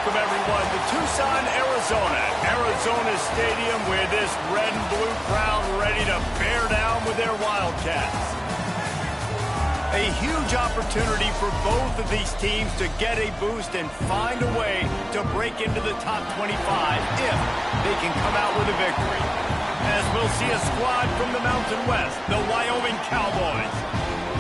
welcome everyone to Tucson, Arizona. Arizona Stadium with this red and blue crowd ready to bear down with their Wildcats. A huge opportunity for both of these teams to get a boost and find a way to break into the top 25 if they can come out with a victory. As we'll see a squad from the Mountain West, the Wyoming Cowboys,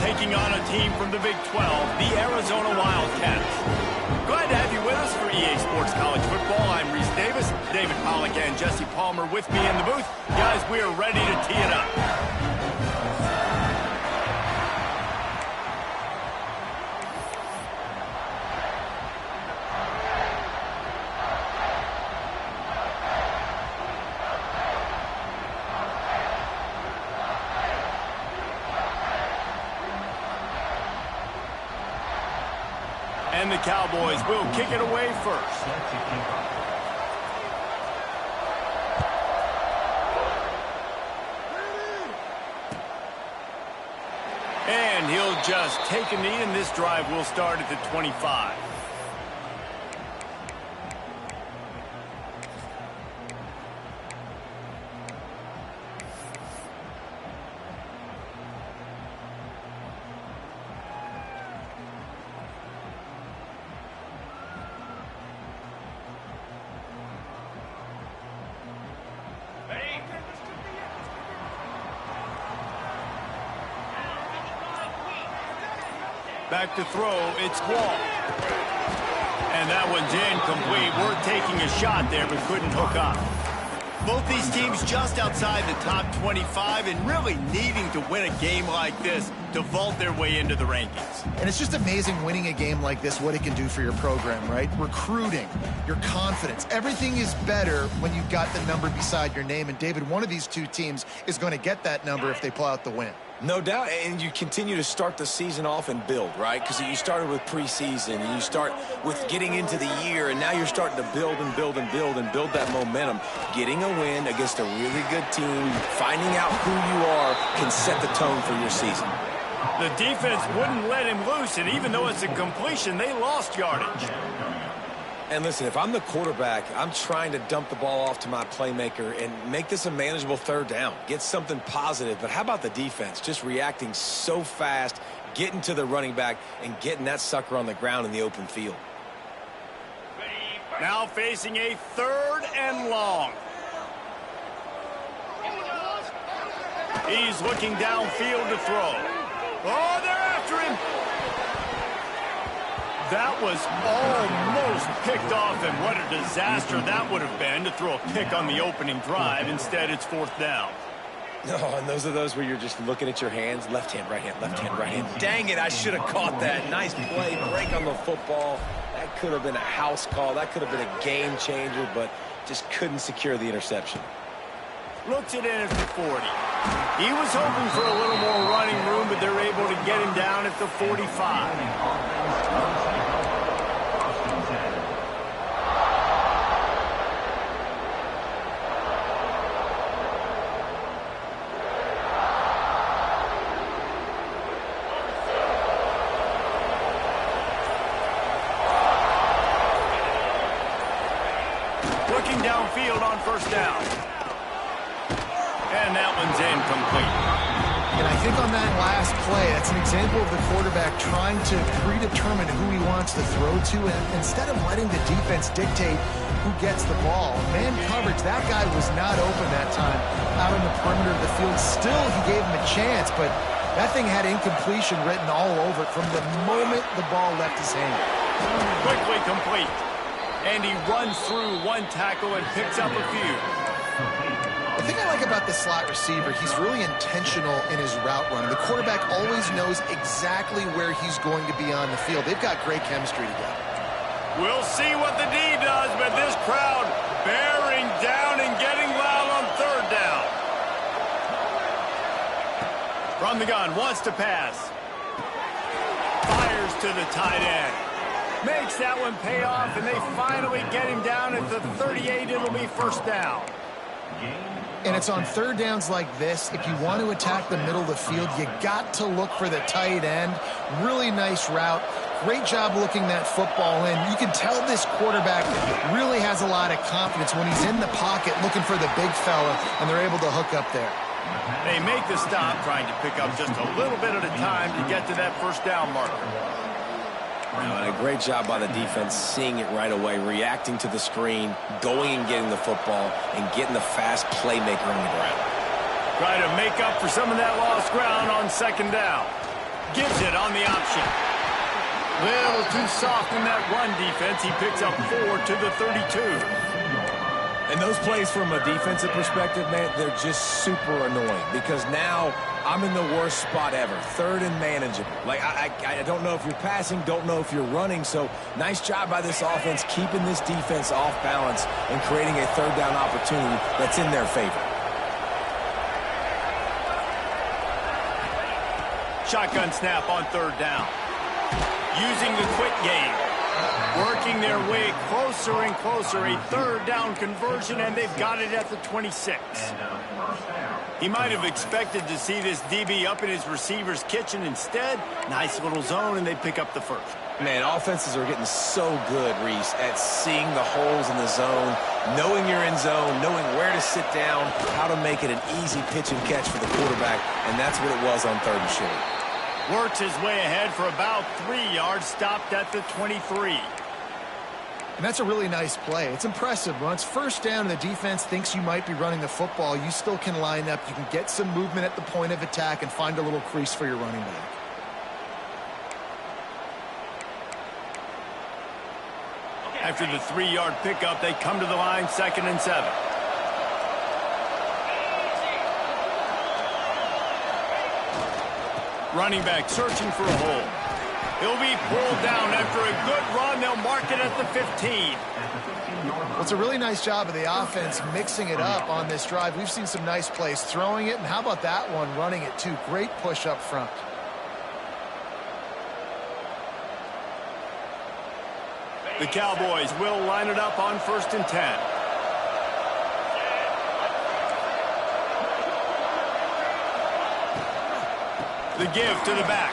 taking on a team from the Big 12, the Arizona Wildcats. Glad to have you with us for EA Sports College Football. I'm Reese Davis, David Pollack and Jesse Palmer with me in the booth. Guys, we are ready to tee it up. And the Cowboys will kick it away first. And he'll just take a knee, and this drive will start at the 25. Back to throw, it's Wall. And that one's incomplete. We're taking a shot there, but couldn't hook up. Both these teams just outside the top 25 and really needing to win a game like this to vault their way into the rankings. And it's just amazing winning a game like this, what it can do for your program, right? Recruiting, your confidence, everything is better when you've got the number beside your name. And David, one of these two teams is going to get that number if they pull out the win. No doubt, and you continue to start the season off and build, right? Because you started with preseason, and you start with getting into the year, and now you're starting to build and build and build and build that momentum. Getting a win against a really good team, finding out who you are, can set the tone for your season. The defense wouldn't let him loose, and even though it's a completion, they lost yardage. And listen, if I'm the quarterback, I'm trying to dump the ball off to my playmaker and make this a manageable third down. Get something positive. But how about the defense? Just reacting so fast, getting to the running back, and getting that sucker on the ground in the open field. Now facing a third and long. He's looking downfield to throw. Oh, they're after him. That was almost picked off, and what a disaster that would have been to throw a pick on the opening drive. Instead, it's fourth down. No, and those are those where you're just looking at your hands. Left hand, right hand, left hand, right hand. Dang it, I should have caught that. Nice play, break on the football. That could have been a house call. That could have been a game changer, but just couldn't secure the interception. Looks it in at the 40. He was hoping for a little more running room, but they're able to get him down at the 45. Looking downfield on first down. And that one's incomplete. And I think on that last play, that's an example of the quarterback trying to predetermine who he wants to throw to, and instead of letting the defense dictate who gets the ball. Man coverage, that guy was not open that time out on the perimeter of the field. Still, he gave him a chance, but that thing had incompletion written all over it from the moment the ball left his hand. Quickly complete. And he runs through one tackle and picks up a few. The thing I like about the slot receiver, he's really intentional in his route running. The quarterback always knows exactly where he's going to be on the field. They've got great chemistry together. We'll see what the D does, but this crowd bearing down and getting loud on third down. From the gun, wants to pass. Fires to the tight end. Makes that one pay off, and they finally get him down at the 38. It'll be first down. And it's on third downs like this, if you want to attack the middle of the field, you got to look for the tight end. Really nice route. great job looking that football in. You can tell this quarterback really has a lot of confidence when he's in the pocket looking for the big fella, and they're able to hook up there. They make the stop, trying to pick up just a little bit at a time to get to that first down marker. And a great job by the defense, seeing it right away, reacting to the screen, going and getting the football, and getting the fast playmaker on the ground. Try to make up for some of that lost ground on second down. Gives it on the option. Little too soft in that run defense. He picks up 4 to the 32. And those plays from a defensive perspective, man, they're just super annoying because now I'm in the worst spot ever. Third and manageable. Like, I don't know if you're passing, don't know if you're running. So nice job by this offense keeping this defense off balance and creating a third down opportunity that's in their favor. Shotgun snap on third down. Using the quick game. Working their way closer and closer. A third down conversion, and they've got it at the 26. He might have expected to see this DB up in his receiver's kitchen. Instead, nice little zone, and they pick up the first. Man, offenses are getting so good, Reese, at seeing the holes in the zone, knowing you're in zone, knowing where to sit down, how to make it an easy pitch and catch for the quarterback, and that's what it was on third and short. Works his way ahead for about 3 yards, stopped at the 23. And that's a really nice play. It's impressive. Once first down and the defense thinks you might be running the football, you still can line up. You can get some movement at the point of attack and find a little crease for your running back. After the 3-yard pickup, they come to the line, 2nd and 7. Running back searching for a hole. He'll be pulled down after a good run. They'll mark it at the 15. Well, it's a really nice job of the offense mixing it up on this drive. We've seen some nice plays throwing it, and how about that one running it too? Great push up front. The Cowboys will line it up on 1st and 10. The give to the back.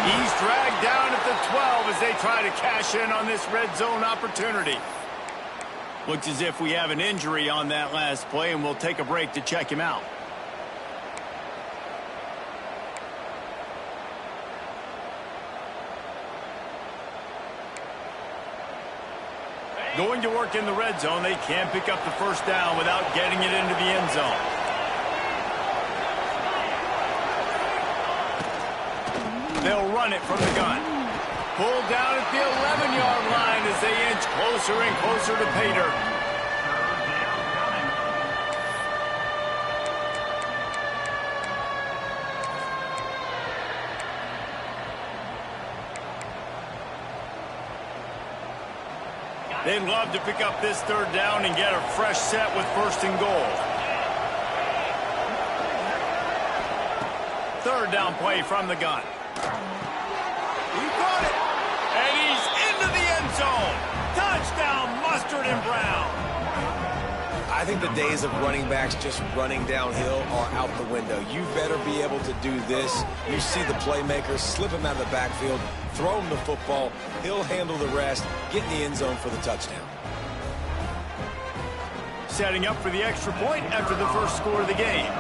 He's dragged down at the 12 as they try to cash in on this red zone opportunity. Looks as if we have an injury on that last play, and we'll take a break to check him out. Going to work in the red zone, they can't pick up the first down without getting it into the end zone. They'll run it from the gun. Pulled down at the 11-yard line as they inch closer and closer to pay dirt. They'd love to pick up this third down and get a fresh set with 1st and goal. Third down play from the gun. He caught it, and he's into the end zone. Touchdown, Mustard and Brown. I think the days of running backs just running downhill are out the window. You better be able to do this. You see the playmaker, slip him out of the backfield, throw him the football. He'll handle the rest, get in the end zone for the touchdown. Setting up for the extra point after the first score of the game.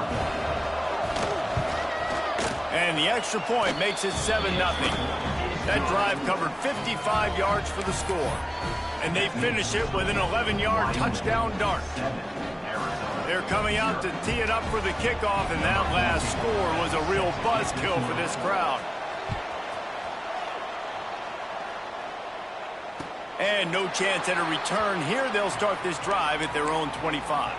And the extra point makes it 7-0. That drive covered 55 yards for the score. And they finish it with an 11-yard touchdown dart. They're coming out to tee it up for the kickoff, and that last score was a real buzzkill for this crowd. And no chance at a return here. They'll start this drive at their own 25.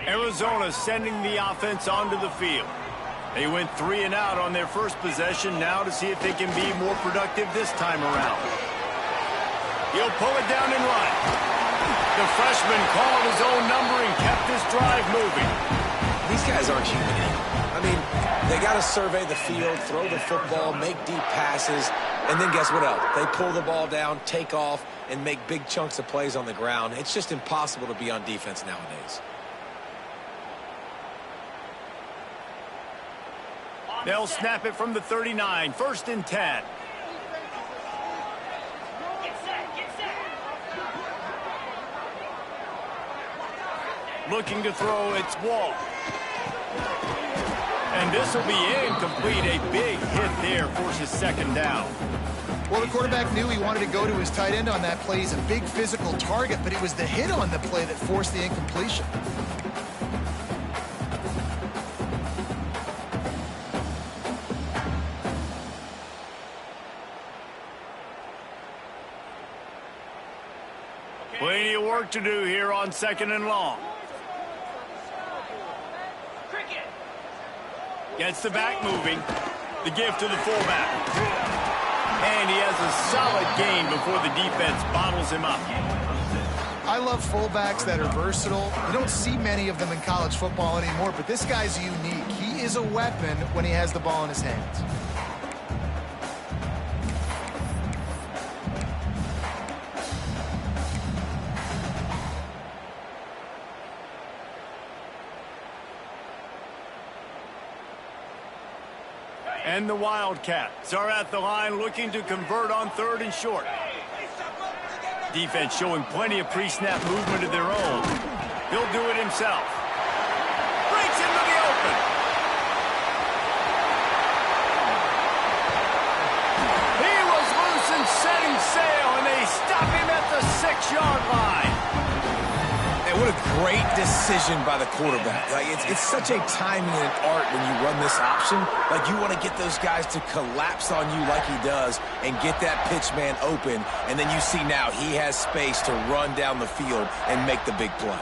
Arizona sending the offense onto the field. They went 3 and out on their first possession, now to see if they can be more productive this time around. He'll pull it down and run. The freshman called his own number and kept his drive moving. These guys aren't human. I mean, they got to survey the field, throw the football, make deep passes, and then guess what else? They pull the ball down, take off, and make big chunks of plays on the ground. It's just impossible to be on defense nowadays. They'll snap it from the 39, 1st and 10. Looking to throw, it's Wall. And this will be incomplete. A big hit there forces 2nd down. Well, the quarterback knew he wanted to go to his tight end on that play. He's a big physical target, but it was the hit on the play that forced the incompletion. Plenty of work to do here on 2nd and long. Gets the back moving. The give to the fullback. And he has a solid gain before the defense bottles him up. I love fullbacks that are versatile. You don't see many of them in college football anymore, but this guy's unique. He is a weapon when he has the ball in his hands. And the Wildcats are at the line looking to convert on 3rd and short. Defense showing plenty of pre-snap movement of their own. He'll do it himself. Breaks into the open. He was loose and setting sail, and they stop him at the 6-yard line. What a great decision by the quarterback. Like, it's such a timing and an art when you run this option. Like, you want to get those guys to collapse on you like he does and get that pitch man open. And then you see now he has space to run down the field and make the big play.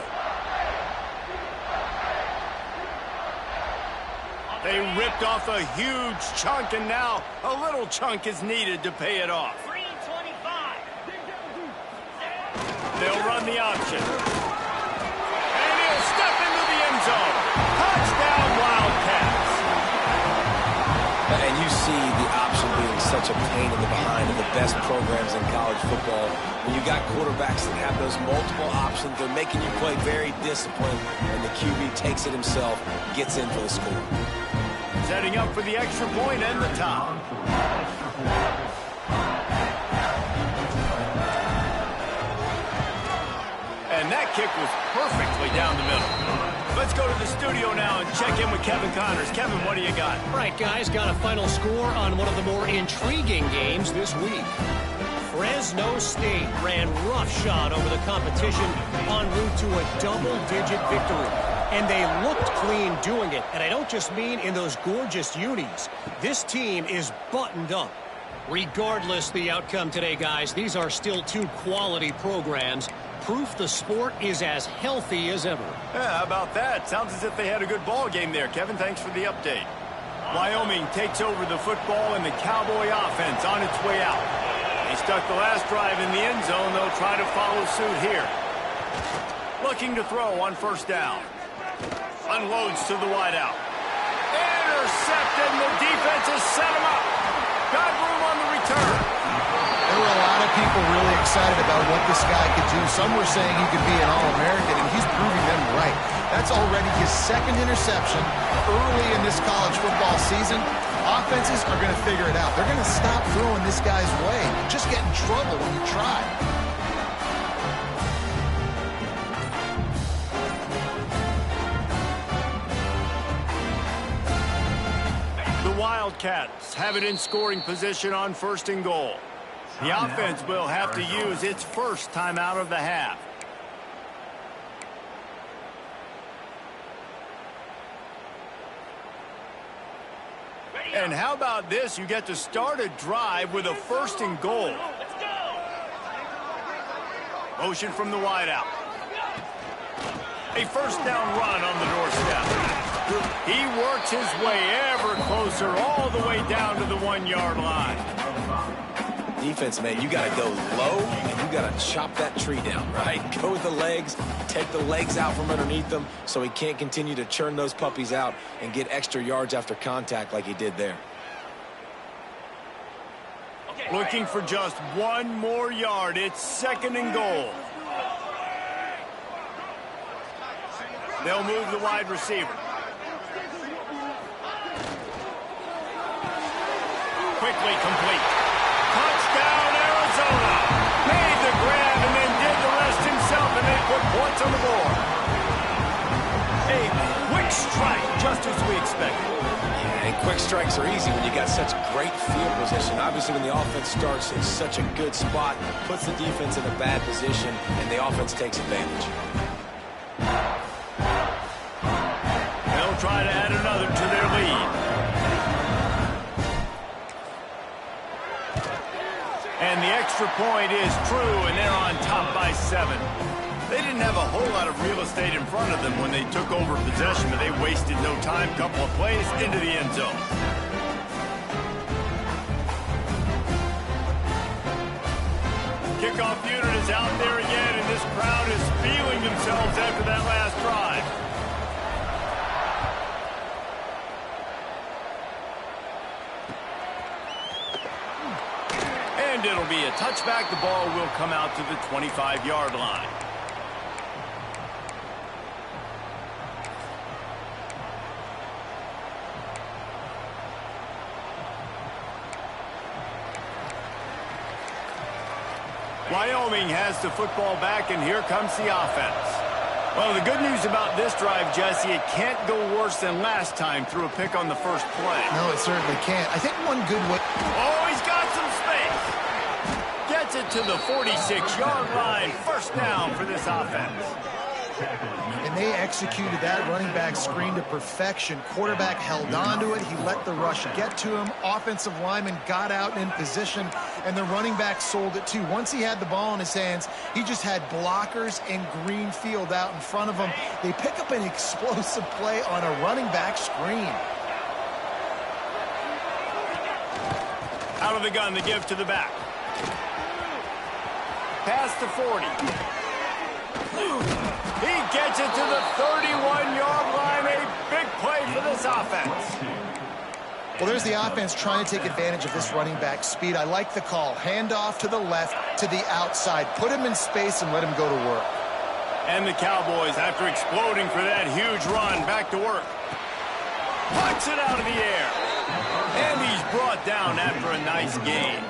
They ripped off a huge chunk, and now a little chunk is needed to pay it off. 325. They'll run the option. Step into the end zone. Touchdown, Wildcats. And you see the option being such a pain in the behind of the best programs in college football. When you got quarterbacks that have those multiple options, they're making you play very disciplined, and the QB takes it himself, gets in for the score. Setting up for the extra point and the top. And that kick was perfectly down the middle. Let's go to the studio now and check in with Kevin Connors. Kevin, what do you got? All right, guys, got a final score on one of the more intriguing games this week. Fresno State ran roughshod over the competition en route to a double-digit victory. And they looked clean doing it. And I don't just mean in those gorgeous unis. This team is buttoned up. Regardless the outcome today, guys, these are still 2 quality programs. Proof the sport is as healthy as ever. Yeah, how about that? Sounds as if they had a good ball game there. Kevin, thanks for the update. Wyoming takes over the football, and the Cowboy offense on its way out. They stuck the last drive in the end zone. They'll try to follow suit here. Looking to throw on 1st down. Unloads to the wideout. Intercepted, and the defense has set him up. Got room on the return. There were a lot of people really excited about what this guy could do. Some were saying he could be an All-American, and he's proving them right. That's already his 2nd interception early in this college football season. Offenses are going to figure it out. They're going to stop throwing this guy's way. You just get in trouble when you try. The Wildcats have it in scoring position on 1st and goal. The offense will have to use its first timeout of the half. And how about this? You get to start a drive with a 1st and goal. Motion from the wideout. A 1st down run on the doorstep. He works his way ever closer all the way down to the 1-yard line. defense, man, you got to go low and you got to chop that tree down, right? Go with the legs, take the legs out from underneath them so he can't continue to churn those puppies out and get extra yards after contact like he did there. Looking for just one more yard. It's 2nd and goal. They'll move the wide receiver. Quickly complete. Touchdown, Arizona. Made the grab and then did the rest himself, and they put points on the board. A quick strike, just as we expected. Yeah, and quick strikes are easy when you got such great field position. Obviously, when the offense starts in such a good spot, puts the defense in a bad position, and the offense takes advantage. They'll try to add another to their lead. And the extra point is true, and they're on top by 7. They didn't have a whole lot of real estate in front of them when they took over possession, but they wasted no time. Couple of plays into the end zone. Kickoff unit is out there again, and this crowd is feeling themselves after that last drive. And it'll be a touchback. The ball will come out to the 25-yard line. Wyoming has the football back, and here comes the offense. Well, the good news about this drive, Jesse, it can't go worse than last time through a pick on the first play. No, it certainly can't. I think one good way... Oh, he's got some space. Gets it to the 46-yard line. First down for this offense. And they executed that running back screen to perfection. Quarterback held on to it. He let the rush get to him. Offensive lineman got out and in position, and the running back sold it too. Once he had the ball in his hands, he just had blockers and green field out in front of him. They pick up an explosive play on a running back screen. Out of the gun, the give to the back. Past the 40. He gets it to the 31-yard line. A big play for this offense. Well, there's the offense trying to take advantage of this running back speed. I like the call. Handoff to the left, to the outside. Put him in space and let him go to work. And the Cowboys, after exploding for that huge run, back to work. Puts it out of the air. And he's brought down after a nice gain.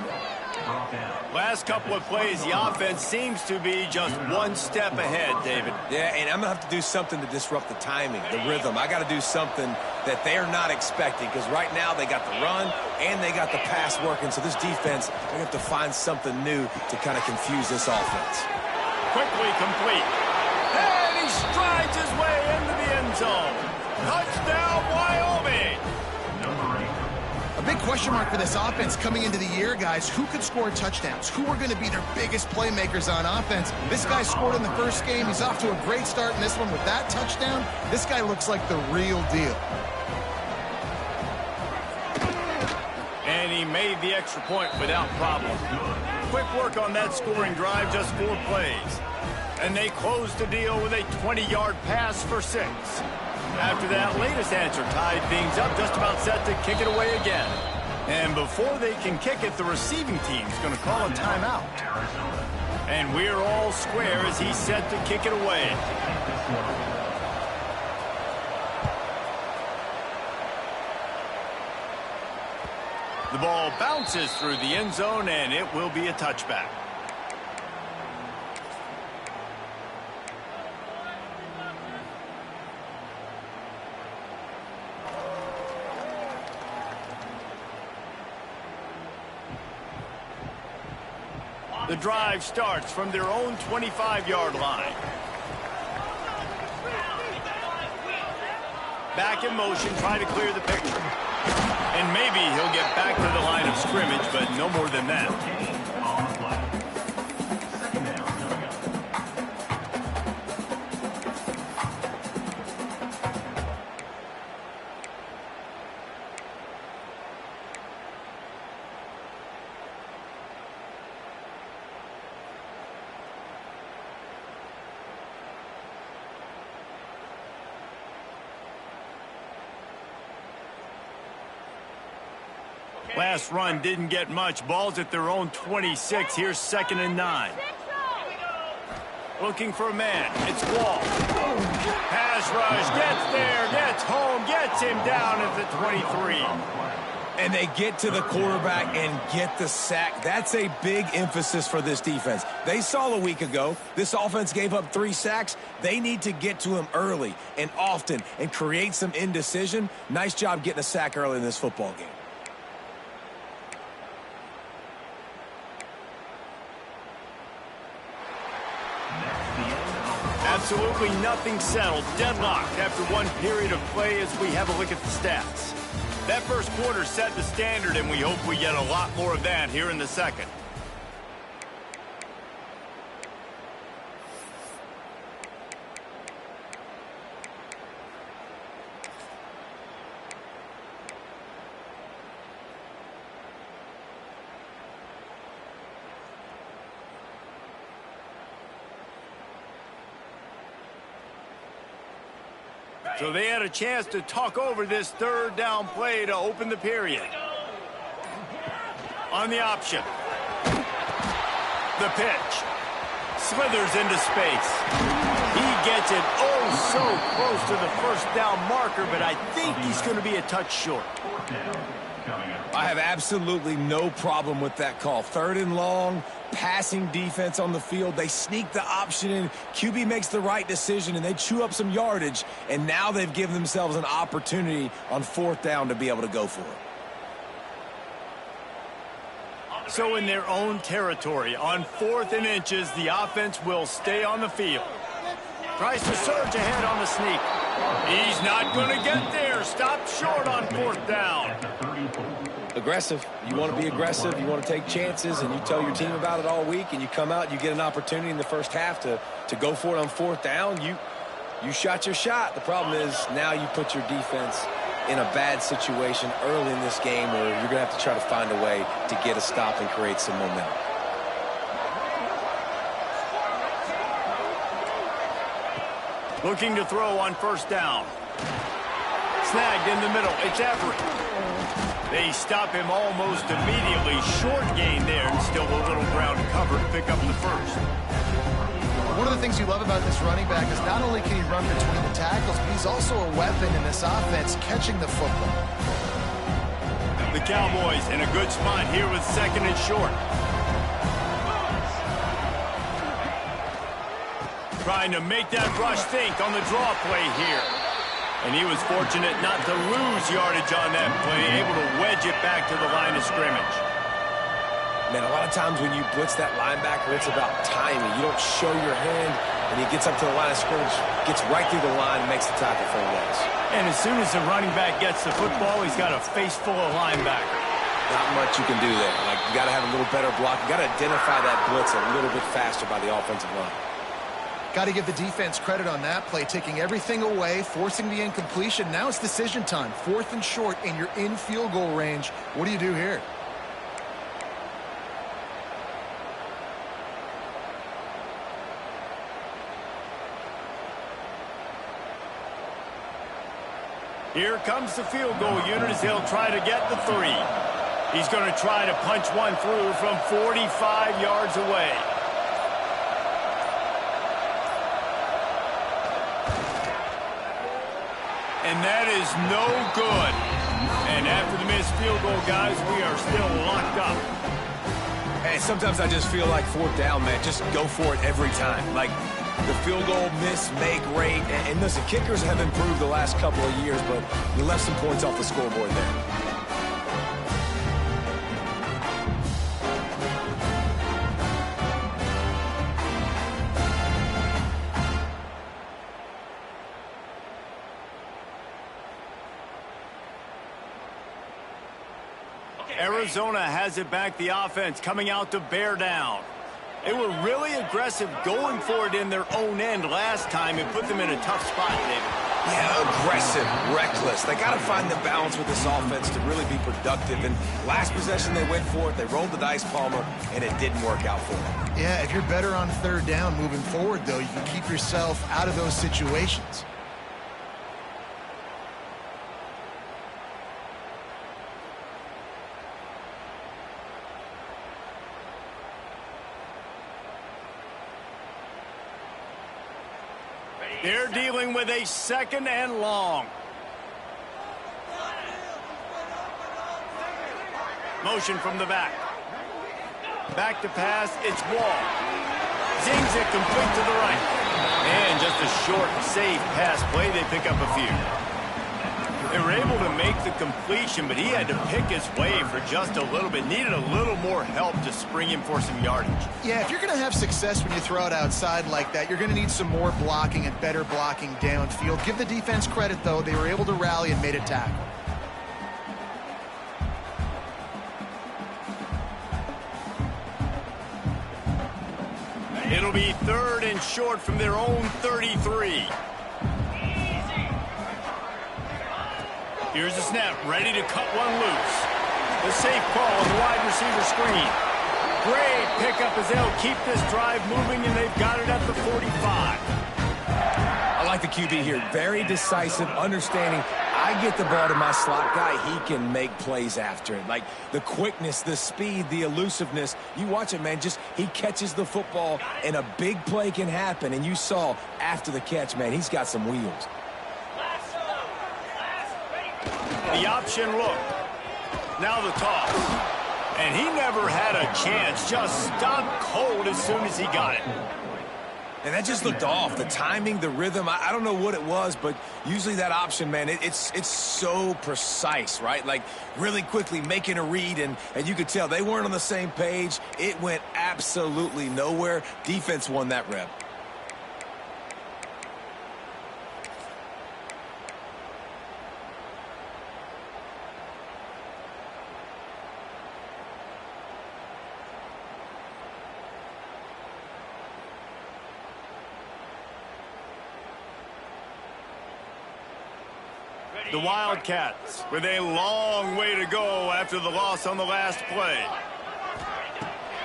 Last couple of plays, the offense seems to be just one step ahead, David. Yeah, and I'm going to have to do something to disrupt the timing, the rhythm. I got to do something that they're not expecting, because right now they got the run and they got the pass working. So this defense, they're going to have to find something new to kind of confuse this offense. Quickly complete. And he strides his way into the end zone. Touchdown, Wyoming. A big question mark for this offense coming into the year, guys. Who could score touchdowns? Who are going to be their biggest playmakers on offense? This guy scored in the first game. He's off to a great start in this one with that touchdown. This guy looks like the real deal. And he made the extra point without problem. Quick work on that scoring drive, just 4 plays. And they closed the deal with a 20-yard pass for 6. After that latest answer tied things up, just about set to kick it away again. And before they can kick it, the receiving team's going to call a timeout. And we're all square as he's set to kick it away. The ball bounces through the end zone, and it will be a touchback. The drive starts from their own 25-yard line. Back in motion, try to clear the picture. And maybe he'll get back to the line of scrimmage, but no more than that. Last run didn't get much. Ball's at their own 26. Here's 2nd and 9. Looking for a man. It's Wall. Pass rush. Gets there. Gets home. Gets him down at the 23. And they get to the quarterback and get the sack. That's a big emphasis for this defense. They saw a week ago, this offense gave up 3 sacks. They need to get to him early and often and create some indecision. Nice job getting a sack early in this football game. Absolutely nothing settled. Deadlocked after one period of play as we have a look at the stats. That first quarter set the standard, and we hope we get a lot more of that here in the second. So they had a chance to talk over this 3rd down play to open the period. On the option. The pitch. Slithers into space. He gets it oh so close to the 1st down marker, but I think he's going to be a touch short. I have absolutely no problem with that call. 3rd and long, passing defense on the field. They sneak the option in. QB makes the right decision, and they chew up some yardage. And now they've given themselves an opportunity on 4th down to be able to go for it. So in their own territory, on 4th and inches, the offense will stay on the field. Tries to surge ahead on the sneak. He's not going to get there. Stop short on 4th down. Aggressive. You want to be aggressive. You want to take chances, and you tell your team about it all week, and you come out and you get an opportunity in the first half to go for it on 4th down. You shot your shot. The problem is now you put your defense in a bad situation early in this game where you're going to have to try to find a way to get a stop and create some momentum. Looking to throw on 1st down. Snagged in the middle. It's Everett. They stop him almost immediately. Short gain there, and still a little ground cover to pick up the 1st. One of the things you love about this running back is not only can he run between the tackles, but he's also a weapon in this offense, catching the football. The Cowboys in a good spot here with 2nd and short. Trying to make that rush think on the draw play here. And he was fortunate not to lose yardage on that play, able to wedge it back to the line of scrimmage. Man, a lot of times when you blitz that linebacker, it's about timing. You don't show your hand, and he gets up to the line of scrimmage, gets right through the line, and makes the tackle for a loss. And as soon as the running back gets the football, he's got a face full of linebacker. Not much you can do there. Like, you got to have a little better block. You got to identify that blitz a little bit faster by the offensive line. Got to give the defense credit on that play, taking everything away, forcing the incompletion. Now it's decision time. 4th and short, and you're in field goal range. What do you do here? Here comes the field goal unit as they'll try to get the 3. He's going to try to punch one through from 45 yards away. And that is no good. And after the missed field goal, guys, we are still locked up. Hey, sometimes I just feel like 4th down, man. Just go for it every time. Like, the field goal miss-make rate. And listen, kickers have improved the last couple of years, but you left some points off the scoreboard there. Arizona has it back, the offense coming out to bear down. They were really aggressive going for it in their own end last time and put them in a tough spot, David. Yeah, aggressive, reckless. They got to find the balance with this offense to really be productive. And last possession, they went for it. They rolled the dice, Palmer, and it didn't work out for them. Yeah, if you're better on 3rd down moving forward, though, you can keep yourself out of those situations. They're dealing with a 2nd and long. Motion from the back. Back to pass, it's Wall. Zings it complete to the right. And just a short, safe pass play, they pick up a few. They were able to make the completion, but he had to pick his way for just a little bit. Needed a little more help to spring him for some yardage. Yeah, if you're going to have success when you throw it outside like that, you're going to need some more blocking and better blocking downfield. Give the defense credit, though. They were able to rally and made a tackle. It'll be 3rd and short from their own 33. Here's the snap, ready to cut one loose. The safe call on the wide receiver screen. Great pickup as they'll keep this drive moving, and they've got it at the 45. I like the QB here. Very decisive, understanding. I get the ball to my slot guy, he can make plays after it. Like the quickness, the speed, the elusiveness. You watch it, man. Just he catches the football, and a big play can happen. And you saw after the catch, man, he's got some wheels. The option look. Now the toss. And he never had a chance. Just stopped cold as soon as he got it. And that just looked off. The timing, the rhythm, I don't know what it was, but usually that option, man, it's so precise, right? Like really quickly making a read, and you could tell they weren't on the same page. It went absolutely nowhere. Defense won that rep. The Wildcats with a long way to go after the loss on the last play.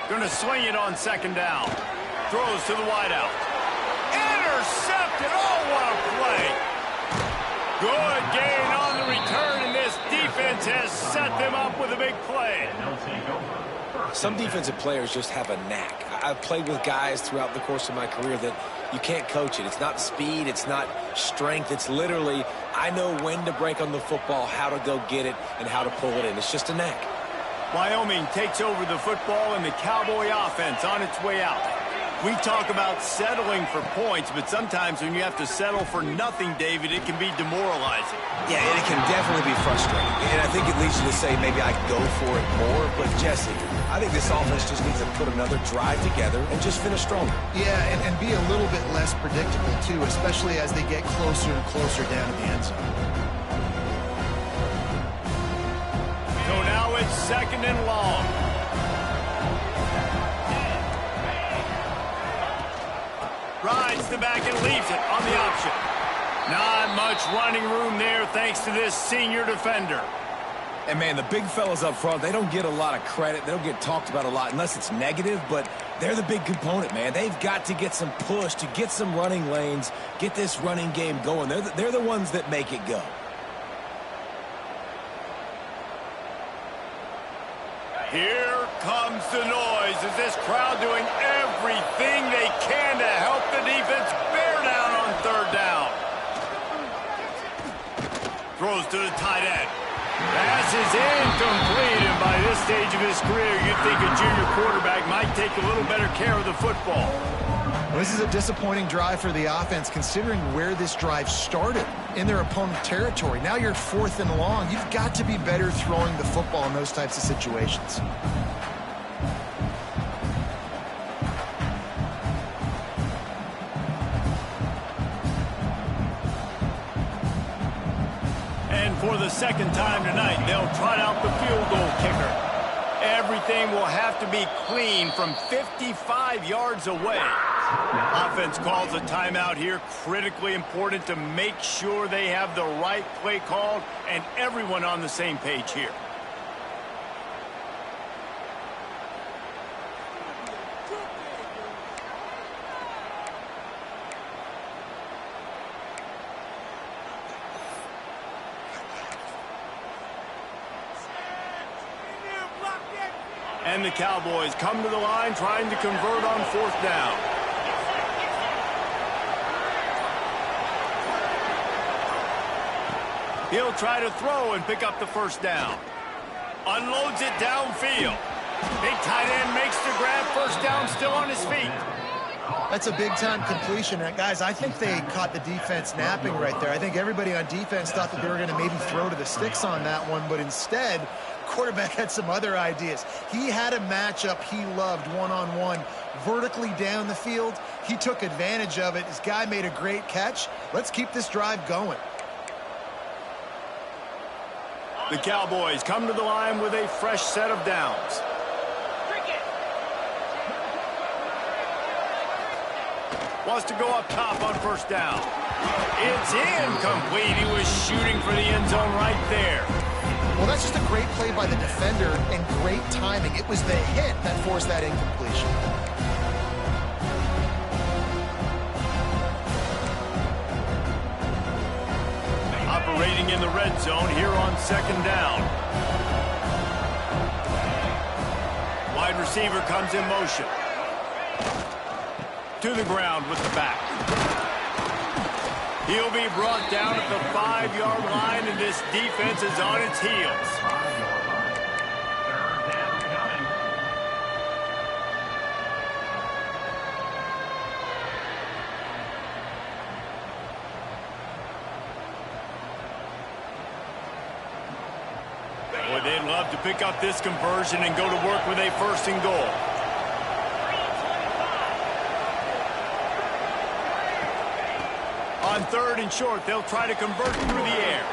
Going to sling it on 2nd down. Throws to the wideout. Intercepted. Oh, what a play. Good gain on the return, and this defense has set them up with a big play. Some defensive players just have a knack. I've played with guys throughout the course of my career that you can't coach it. It's not speed. It's not strength. It's literally, I know when to break on the football, how to go get it, and how to pull it in. It's just a knack. Wyoming takes over the football, and the Cowboy offense on its way out. We talk about settling for points, but sometimes when you have to settle for nothing, David, it can be demoralizing. Yeah, and it can definitely be frustrating. And I think it leads you to say maybe I go for it more. But, Jesse, I think this offense just needs to put another drive together and just finish stronger. Yeah, and be a little bit less predictable, too, especially as they get closer and closer down to the end zone. So now it's 2nd and long. Rides the back and leaves it on the option. Not much running room there thanks to this senior defender. And, man, the big fellas up front, they don't get a lot of credit. They don't get talked about a lot unless it's negative, but they're the big component, man. They've got to get some push, to get some running lanes, get this running game going. They're the ones that make it go. Here comes the noise as this crowd doing everything they can to help the defense bear down on 3rd down. Throws to the tight end. Pass is incomplete, and by this stage of his career, you'd think a junior quarterback might take a little better care of the football. Well, this is a disappointing drive for the offense, considering where this drive started, in their opponent territory. Now you're 4th and long. You've got to be better throwing the football in those types of situations. And for the 2nd time tonight, they'll trot out the field goal kicker. Everything will have to be clean from 55 yards away. Offense calls a timeout here. Critically important to make sure they have the right play called and everyone on the same page here. And the Cowboys come to the line trying to convert on 4th down. He'll try to throw and pick up the first down. Unloads it downfield. Big tight end makes the grab. First down, still on his feet. That's a big-time completion. Guys, I think they caught the defense napping right there. I think everybody on defense thought that they were going to maybe throw to the sticks on that one, but instead, quarterback had some other ideas. He had a matchup he loved one-on-one, vertically down the field. He took advantage of it. This guy made a great catch. Let's keep this drive going. The Cowboys come to the line with a fresh set of downs. Wants to go up top on first down. It's incomplete. He was shooting for the end zone right there. Well, that's just a great play by the defender and great timing. It was the hit that forced that incompletion. Operating in the red zone here on second down. Wide receiver comes in motion. To the ground with the back. He'll be brought down at the 5-yard line, and this defense is on its heels. Boy, they'd love to pick up this conversion and go to work with a first and goal. On third and short, they'll try to convert through the air.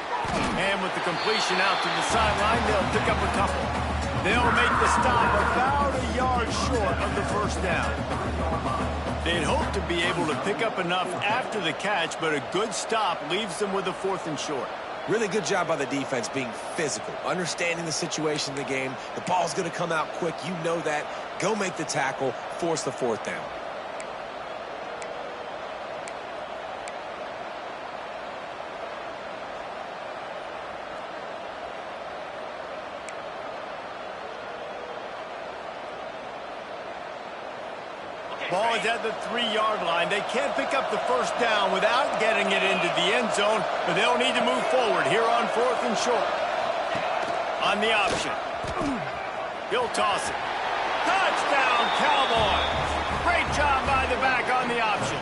And with the completion out to the sideline, they'll pick up a couple. They'll make the stop about a yard short of the first down. They'd hope to be able to pick up enough after the catch, but a good stop leaves them with a fourth and short. Really good job by the defense being physical, understanding the situation in the game. The ball's going to come out quick. You know that. Go make the tackle, force the fourth down. Ball is at the 3-yard line. They can't pick up the first down without getting it into the end zone, but they'll need to move forward here on fourth and short. On the option. He'll toss it. Touchdown, Cowboys! Great job by the back on the option.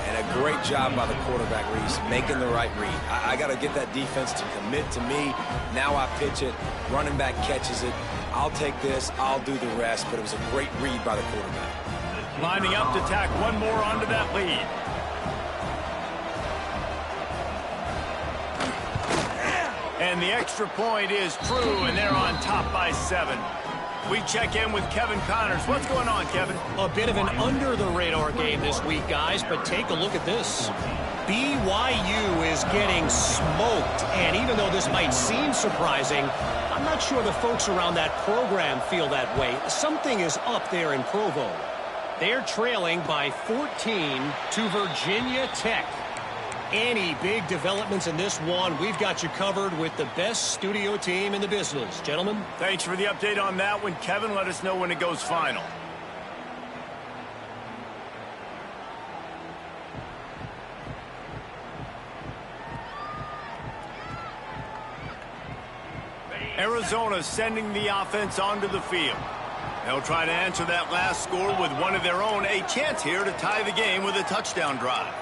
And a great job by the quarterback, Reese, making the right read. I got to get that defense to commit to me. Now I pitch it. Running back catches it. I'll take this, I'll do the rest, but it was a great read by the quarterback. Lining up to tack one more onto that lead. And the extra point is true, and they're on top by 7. We check in with Kevin Connors. What's going on, Kevin? A bit of an under-the-radar game this week, guys, but take a look at this. BYU is getting smoked, and even though this might seem surprising, I'm not sure the folks around that program feel that way. Something is up there in Provo. They're trailing by 14 to Virginia Tech. Any big developments in this one, we've got you covered with the best studio team in the business. Gentlemen. Thanks for the update on that one, Kevin. Let us know when it goes final. Arizona sending the offense onto the field. They'll try to answer that last score with one of their own. A chance here to tie the game with a touchdown drive.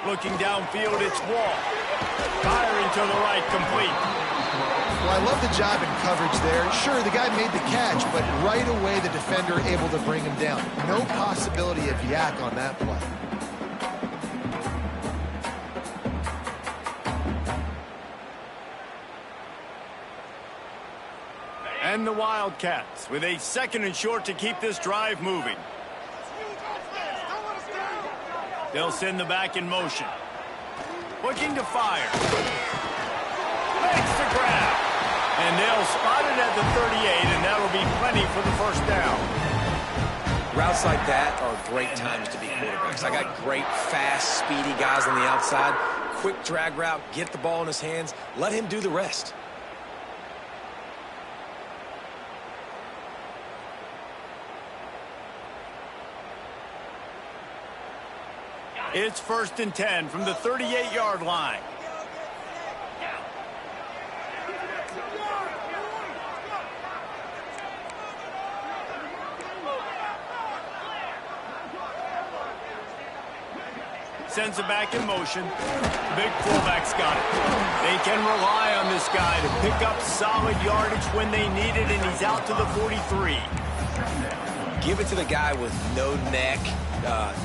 Looking downfield, it's Wall. Firing to the right, complete. Well, I love the job in coverage there. Sure, the guy made the catch, but right away the defender able to bring him down. No possibility of yak on that play. And the Wildcats with a second and short to keep this drive moving. They'll send the back in motion. Looking to fire. Makes the grab. And they'll spot it at the 38, and that'll be plenty for the first down. Routes like that are great times to be quarterbacks. I got great, fast, speedy guys on the outside. Quick drag route, get the ball in his hands, let him do the rest. It's 1st and 10 from the 38-yard line. Sends it back in motion. Big fullback's got it. They can rely on this guy to pick up solid yardage when they need it, and he's out to the 43. Give it to the guy with no neck,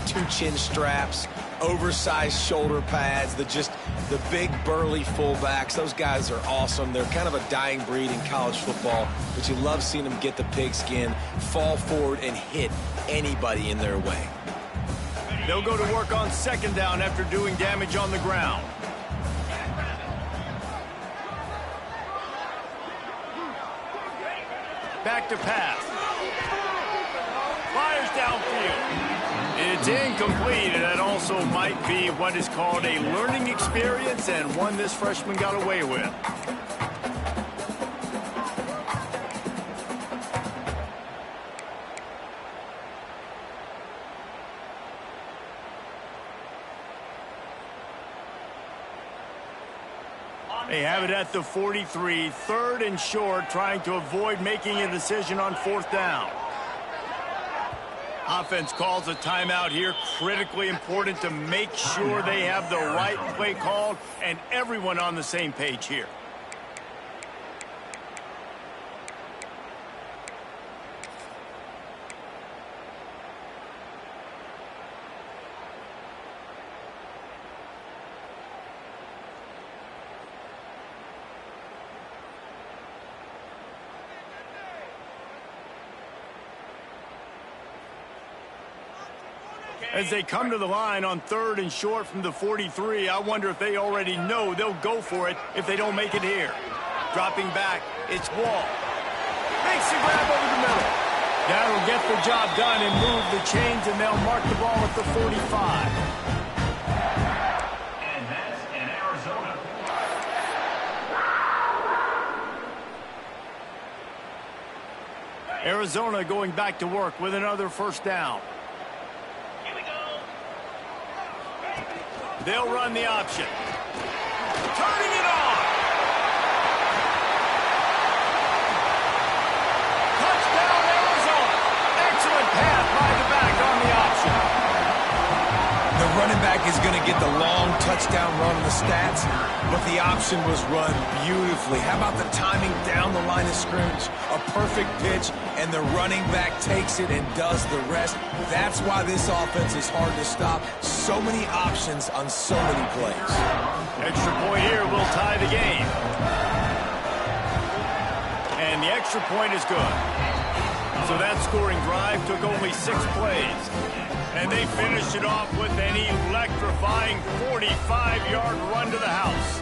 2 chin straps, oversized shoulder pads, the big burly fullbacks. Those guys are awesome. They're kind of a dying breed in college football, but you love seeing them get the pigskin, fall forward, and hit anybody in their way. They'll go to work on 2nd down after doing damage on the ground. Back to pass. Fires downfield. It's incomplete, and that also might be what is called a learning experience, and one this freshman got away with. They have it at the 43, 3rd and short, trying to avoid making a decision on 4th down. Offense calls a timeout here. Critically important to make sure they have the right play called and everyone on the same page here. As they come to the line on 3rd and short from the 43, I wonder if they already know they'll go for it if they don't make it here. Dropping back, it's Wall. Makes the grab over the middle. That'll get the job done and move the chains, and they'll mark the ball at the 45. And that's in Arizona. Arizona going back to work with another 1st down. They'll run the option. Turning it on. Touchdown, Arizona. Excellent pass by the back on the option. The running back is going to get the long touchdown run on the stats, but the option was run beautifully. How about the timing down the line of scrimmage? A perfect pitch, and the running back takes it and does the rest. That's why this offense is hard to stop. So many options on so many plays. Extra point here will tie the game. And the extra point is good. So that scoring drive took only 6 plays. And they finished it off with an electrifying 45-yard run to the house.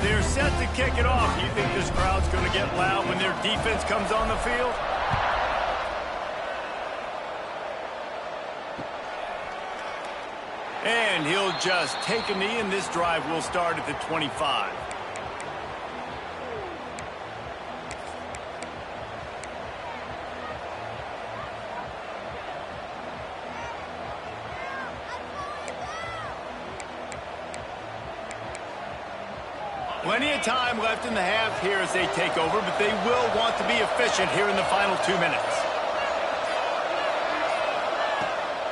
They're set to kick it off. You think this crowd's going to get loud when their defense comes on the field? And he'll just take a knee, and this drive will start at the 25. Plenty of time left in the half here as they take over, but they will want to be efficient here in the final 2 minutes.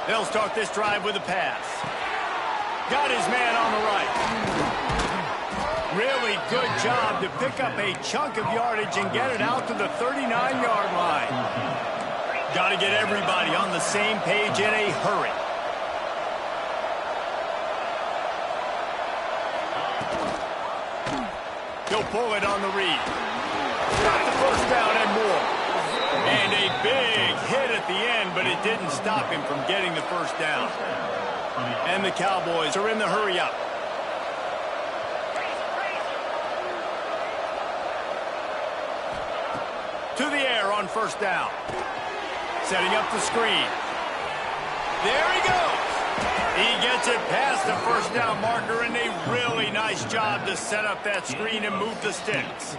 They'll start this drive with a pass. Got his man on the right. Really good job to pick up a chunk of yardage and get it out to the 39-yard line. Got to get everybody on the same page in a hurry. He'll pull it on the read. Got the 1st down and more. And a big hit at the end, but it didn't stop him from getting the 1st down. And the Cowboys are in the hurry up. To the air on 1st down. Setting up the screen. There he goes. He gets it past the 1st down marker, and a really nice job to set up that screen and move the sticks.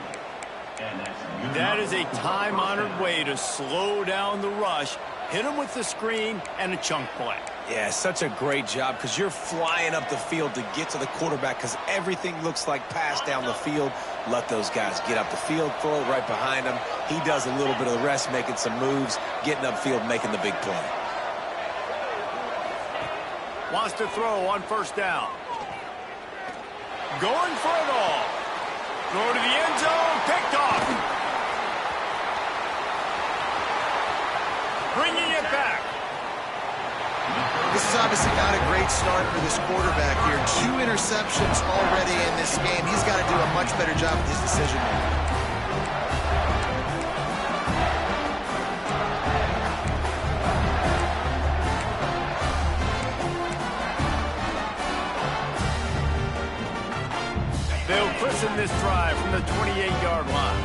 That is a time-honored way to slow down the rush, hit him with the screen, and a chunk play. Yeah, such a great job because you're flying up the field to get to the quarterback because everything looks like pass down the field. Let those guys get up the field, throw it right behind him. He does a little bit of the rest, making some moves, getting upfield, making the big play. Wants to throw on first down. Going for it all. Throw to the end zone, picked off. Bringing it back. This is obviously not a great start for this quarterback here. 2 interceptions already in this game. He's got to do a much better job with his decision making. They'll christen this drive from the 28-yard line.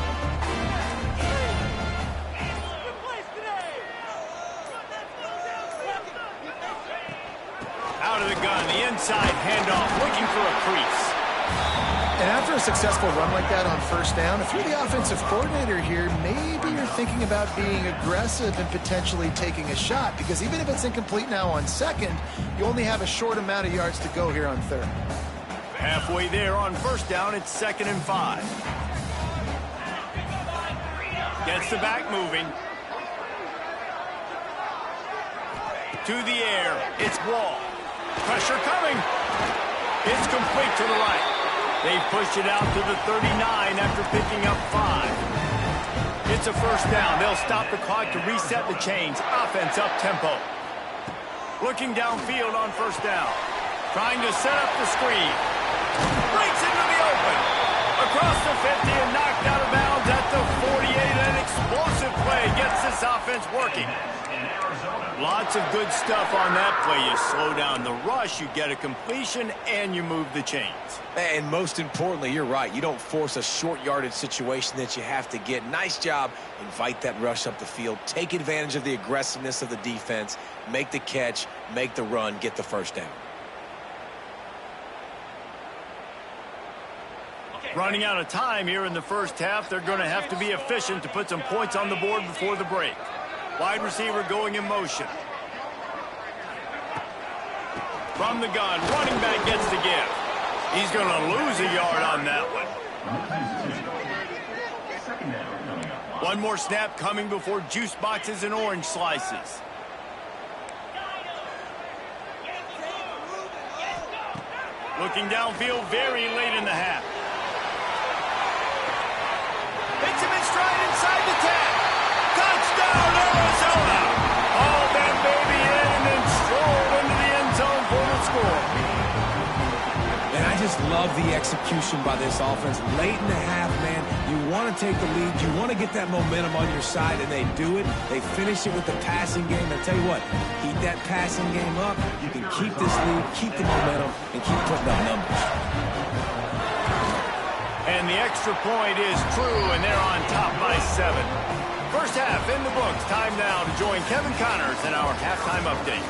Out of the gun, the inside handoff, looking for a crease. And after a successful run like that on first down, if you're the offensive coordinator here, maybe you're thinking about being aggressive and potentially taking a shot, because even if it's incomplete now on second, you only have a short amount of yards to go here on third. Halfway there on first down, it's 2nd and 5. Gets the back moving. To the air, it's Wall. Pressure coming. It's complete to the right. They push it out to the 39 after picking up 5. It's a first down. They'll stop the clock to reset the chains. Offense up tempo. Looking downfield on first down. Trying to set up the screen. Breaks into the open. Across the 50 and knocked out of bounds at the 48. An explosive play gets this offense working. Lots of good stuff on that play. You slow down the rush, you get a completion, and you move the chains. And most importantly, you're right. You don't force a short yardage situation that you have to get. Nice job. Invite that rush up the field. Take advantage of the aggressiveness of the defense. Make the catch, make the run, get the first down. Running out of time here in the first half. They're going to have to be efficient to put some points on the board before the break. Wide receiver going in motion. From the gun, running back gets the give. He's going to lose a yard on that one. One more snap coming before juice boxes and orange slices. Looking downfield very late in the half. Hits him in stride inside the 10. Touchdown, Arizona! All that baby in and then strolled into the end zone for the score. And I just love the execution by this offense. Late in the half, man, you want to take the lead. You want to get that momentum on your side, and they do it. They finish it with the passing game. I tell you what, keep that passing game up. You can keep this lead, keep the momentum, and keep putting up numbers. And the extra point is true, and they're on top by 7. First half in the books. Time now to join Kevin Connors in our halftime update.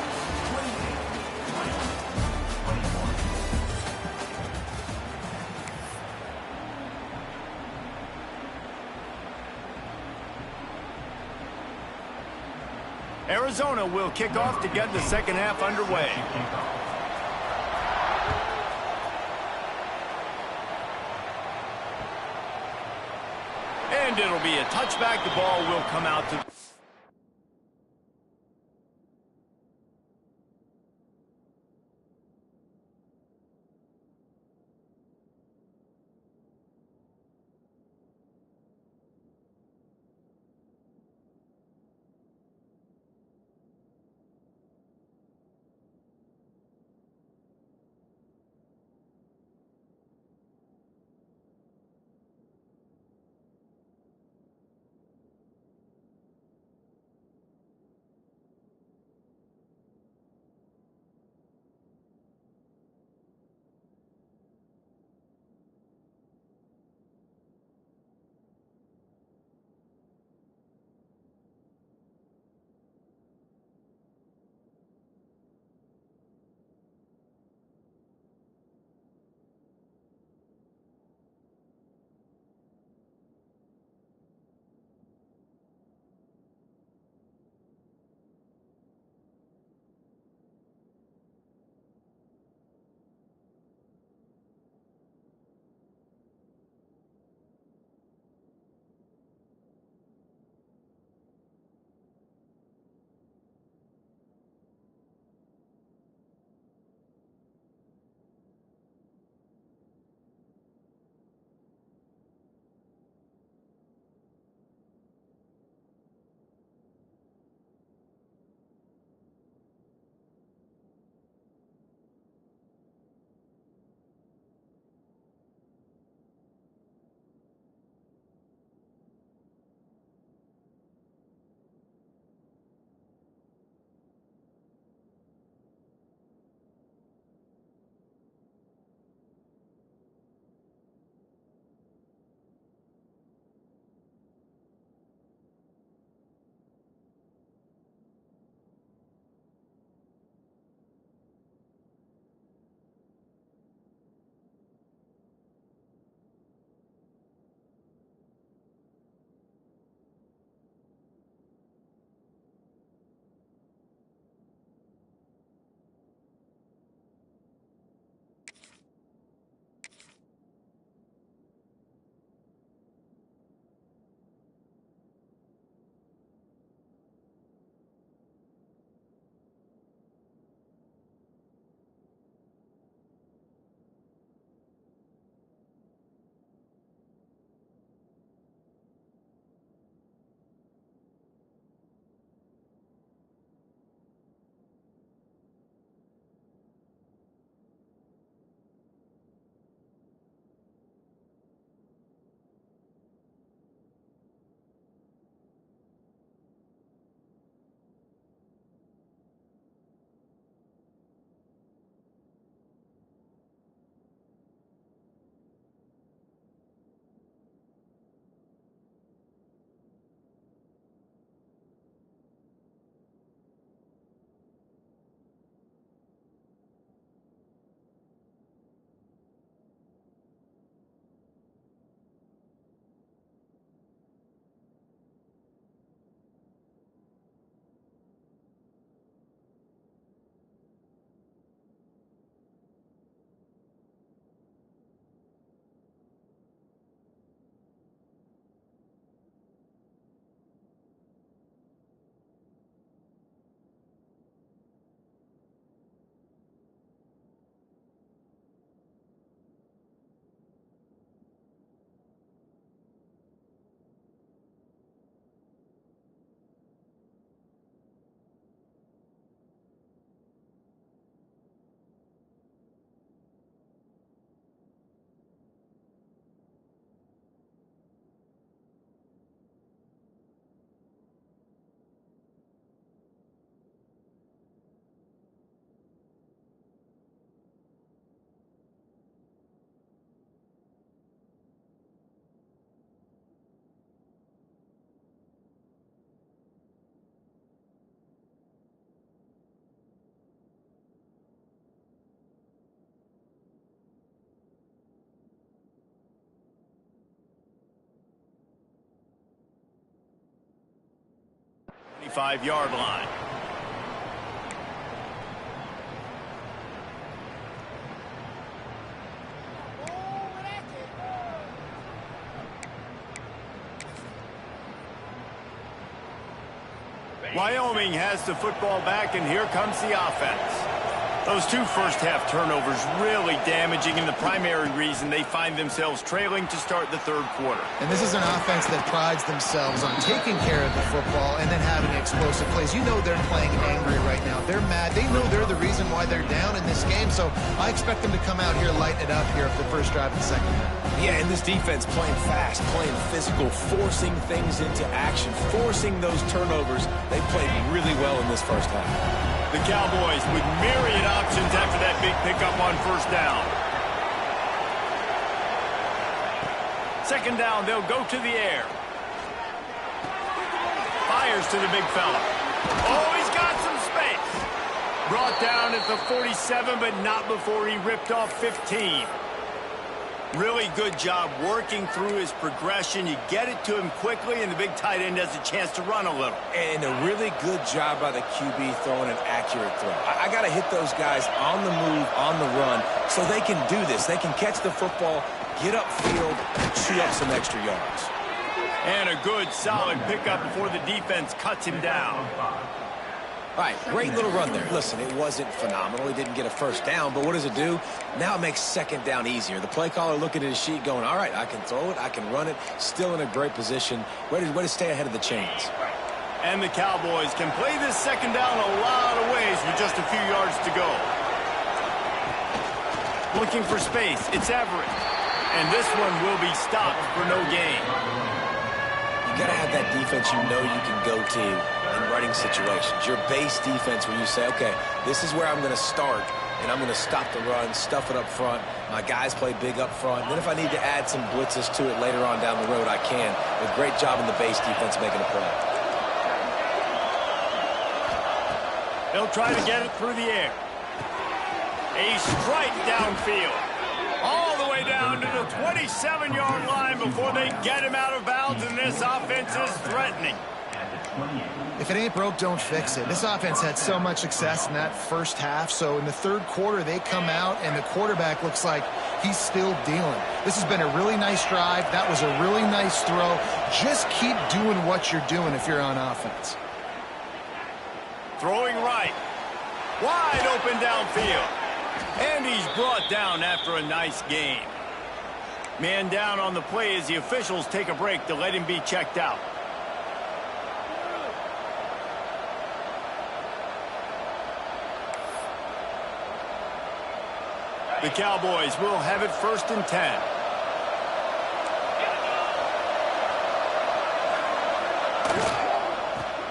Arizona will kick off to get the second half underway. And it'll be a touchback. The ball will come out to... 25-yard line. Wyoming has the football back, and here comes the offense. Those two first-half turnovers really damaging, and the primary reason they find themselves trailing to start the third quarter. And this is an offense that prides themselves on taking care of the football and then having explosive plays. You know they're playing angry right now. They're mad. They know they're the reason why they're down in this game, so I expect them to come out here, lighten it up here for the first drive of the second half. Yeah, and this defense playing fast, playing physical, forcing things into action, forcing those turnovers. They played really well in this first half. The Cowboys with myriad options after that big pickup on first down. Second down, they'll go to the air. Fires to the big fella. Oh, he's got some space. Brought down at the 47, but not before he ripped off 15. Really good job working through his progression. You get it to him quickly, and the big tight end has a chance to run a little. And a really good job by the QB throwing an accurate throw. I got to hit those guys on the move, on the run, so they can do this. They can catch the football, get upfield, and chew up some extra yards. And a good, solid pickup before the defense cuts him down. All right, great little run there. Listen, it wasn't phenomenal. He didn't get a first down, but what does it do? Now it makes second down easier. The play caller looking at his sheet going, all right, I can throw it, I can run it, still in a great position, ready to stay ahead of the chains. And the Cowboys can play this second down a lot of ways with just a few yards to go. Looking for space, it's Everett. And this one will be stopped for no gain. You got to have that defense you know you can go to in running situations. Your base defense where you say, okay, this is where I'm going to start, and I'm going to stop the run, stuff it up front. My guys play big up front. And then if I need to add some blitzes to it later on down the road, I can. A great job in the base defense making a play. They'll try to get it through the air. A strike downfield. All the way down to the 27-yard line before they get him out of bounds, and this offense is threatening. If it ain't broke, don't fix it. This offense had so much success in that first half, so in the third quarter they come out and the quarterback looks like he's still dealing. This has been a really nice drive. That was a really nice throw. Just keep doing what you're doing if you're on offense. Throwing right. Wide open downfield. And he's brought down after a nice game. Man down on the play as the officials take a break to let him be checked out. The Cowboys will have it 1st and 10.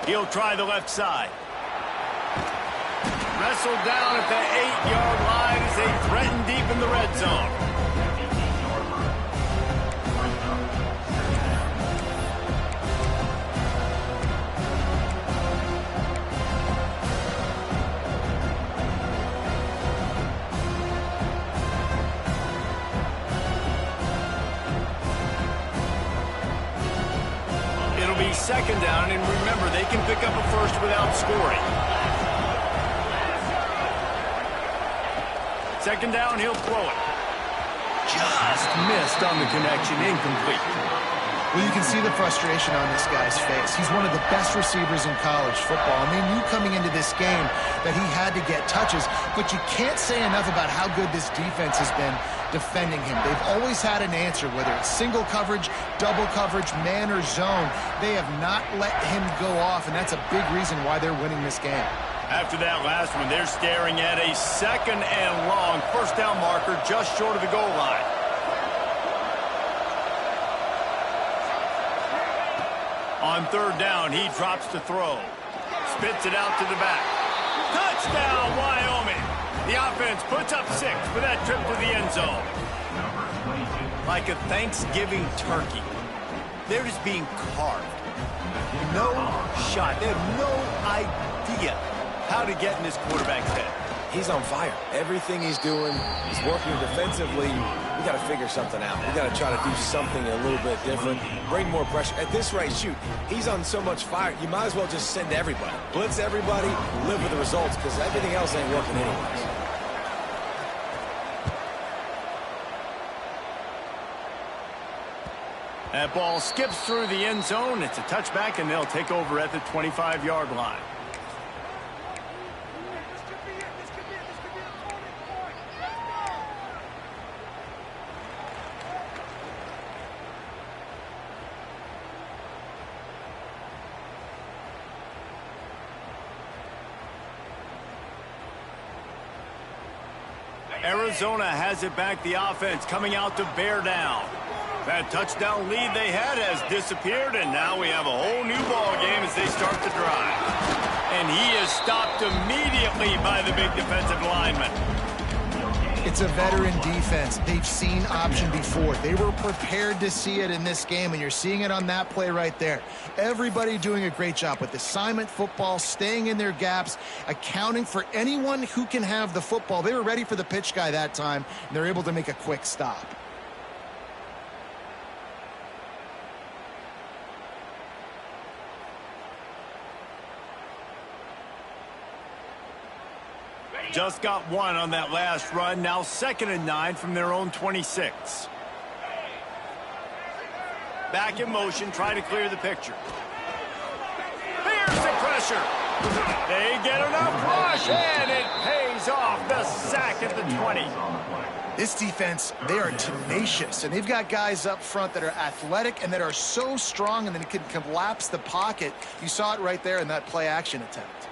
He'll try the left side. Wrestled down at the 8-yard line as they threaten deep in the red zone. It'll be 2nd down, and remember, they can pick up a first without scoring. 2nd down, he'll throw it. Just missed on the connection, incomplete. Well, you can see the frustration on this guy's face. He's one of the best receivers in college football, and they knew coming into this game that he had to get touches, but you can't say enough about how good this defense has been defending him. They've always had an answer, whether it's single coverage, double coverage, man or zone. They have not let him go off, and that's a big reason why they're winning this game. After that last one, they're staring at a 2nd and long. 1st down marker just short of the goal line. On 3rd down, he drops to throw. Spits it out to the back. Touchdown, Wyoming. The offense puts up 6 for that trip to the end zone. Like a Thanksgiving turkey. They're just being carved. No shot. They have no idea how to get in this quarterback's head. He's on fire. Everything he's doing, he's working defensively we got to figure something out. We got to try to do something a little bit different, bring more pressure. At this rate, shoot, he's on so much fire, you might as well just send everybody. Blitz everybody, live with the results, because everything else ain't working anyways. That ball skips through the end zone. It's a touchback, and they'll take over at the 25-yard line. Arizona has it back. The offense coming out to bear down. That touchdown lead they had has disappeared, and now we have a whole new ball game as they start the drive. And he is stopped immediately by the big defensive lineman. It's a veteran defense. They've seen option before. They were prepared to see it in this game, and you're seeing it on that play right there. Everybody doing a great job with assignment football, staying in their gaps, accounting for anyone who can have the football. They were ready for the pitch guy that time, and they're able to make a quick stop. Just got one on that last run. Now 2nd and 9 from their own 26. Back in motion, try to clear the picture. Here's the pressure. They get enough rush, and it pays off. The sack at the 20. This defense, they are tenacious, and they've got guys up front that are athletic and that are so strong and then can collapse the pocket. You saw it right there in that play action attempt.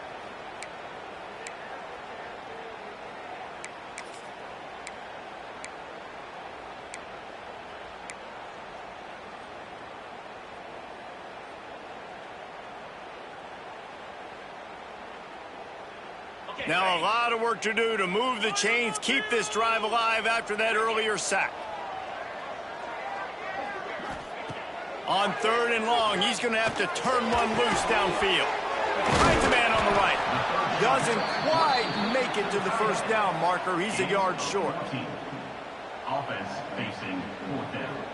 Now a lot of work to do to move the chains, keep this drive alive after that earlier sack. On 3rd and long, he's going to have to turn one loose downfield. Finds a man on the right. Doesn't quite make it to the first down marker. He's a yard short. Offense facing 4th down.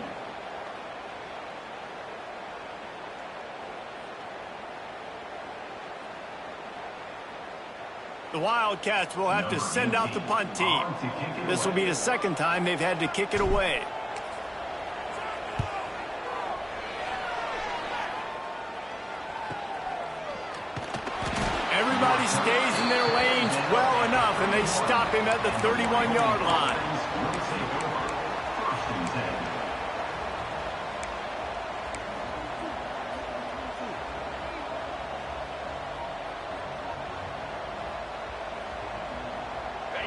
The Wildcats will have to send out the punt team. This will be the 2nd time they've had to kick it away. Everybody stays in their lanes well enough, and they stop him at the 31-yard line.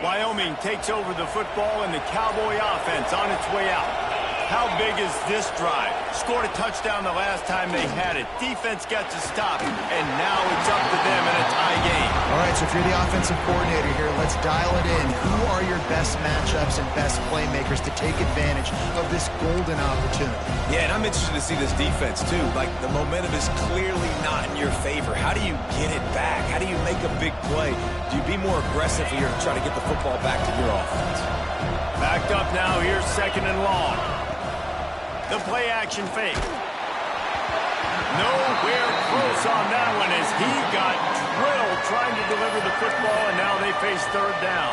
Wyoming takes over the football, and the Cowboy offense on its way out. How big is this drive? Scored a touchdown the last time they had it. Defense got to stop, and now it's up to them in a tie game. All right, so if you're the offensive coordinator here, let's dial it in. Who are your best matchups and best playmakers to take advantage of this golden opportunity? Yeah, and I'm interested to see this defense, too. Like, the momentum is clearly not in your favor. How do you get it back? How do you make a big play? Do you be more aggressive here to try to get the football back to your offense? Backed up now. Here's 2nd and long. The play action fake. Nowhere close on that one as he got drilled trying to deliver the football, and now they face 3rd down.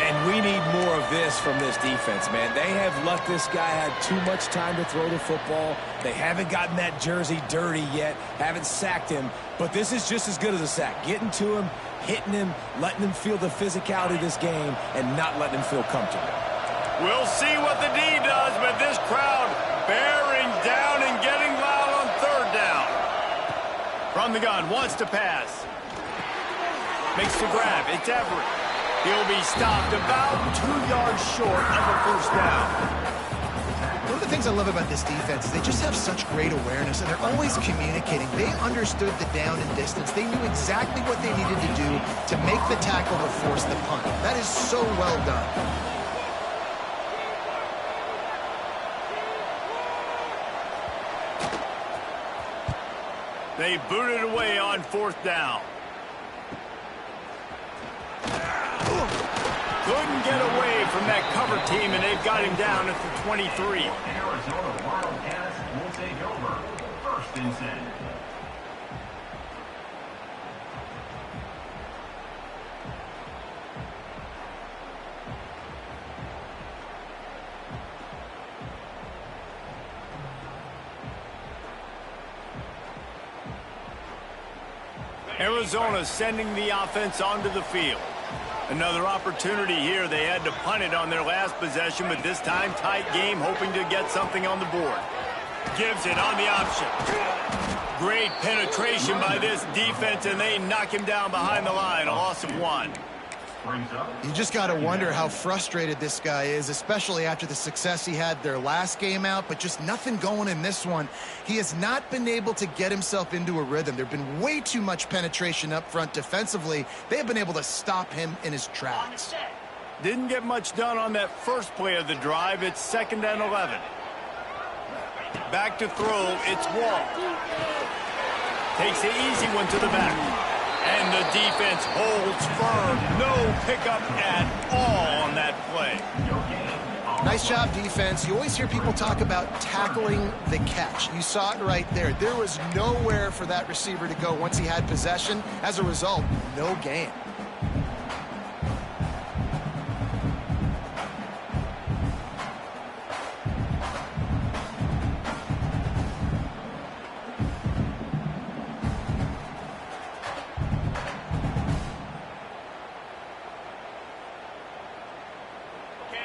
And we need more of this from this defense, man. They have let this guy have too much time to throw the football. They haven't gotten that jersey dirty yet, haven't sacked him. But this is just as good as a sack. Getting to him, hitting him, letting him feel the physicality of this game, and not letting him feel comfortable. We'll see what the D does, but this crowd bearing down and getting loud on 3rd down. From the gun, wants to pass. Makes the grab. It's Everett. He'll be stopped about 2 yards short of a 1st down. One of the things I love about this defense is they just have such great awareness, and they're always communicating. They understood the down and distance. They knew exactly what they needed to do to make the tackle to force the punt. That is so well done. They booted away on 4th down. Couldn't get away from that cover team, and they've got him down at the 23. Arizona Wildcats will take over. First and 10. Arizona sending the offense onto the field. Another opportunity here. They had to punt it on their last possession, but this time tight game, hoping to get something on the board. Gives it on the option. Great penetration by this defense, and they knock him down behind the line. A loss of 1. You just got to wonder how frustrated this guy is, especially after the success he had their last game out, but just nothing going in this one. He has not been able to get himself into a rhythm. There have been way too much penetration up front defensively. They have been able to stop him in his tracks. Didn't get much done on that first play of the drive. It's 2nd and 11. Back to throw. It's Wall. Takes the easy one to the back. And the defense holds firm. No pickup at all on that play. Nice job, defense. You always hear people talk about tackling the catch. You saw it right there. There was nowhere for that receiver to go once he had possession. As a result, no gain.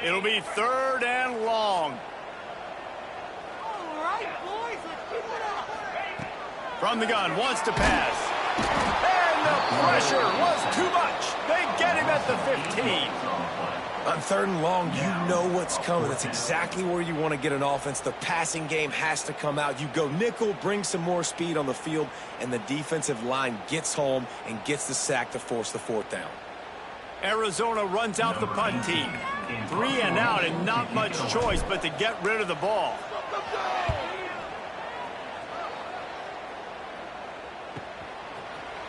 It'll be 3rd and long. All right, boys, let's keep it up. From the gun, wants to pass. And the pressure was too much. They get him at the 15. On 3rd and long, you know what's coming. That's exactly where you want to get an offense. The passing game has to come out. You go nickel, bring some more speed on the field, and the defensive line gets home and gets the sack to force the 4th down. Arizona runs out the punt team. 3 and out, and not much choice but to get rid of the ball.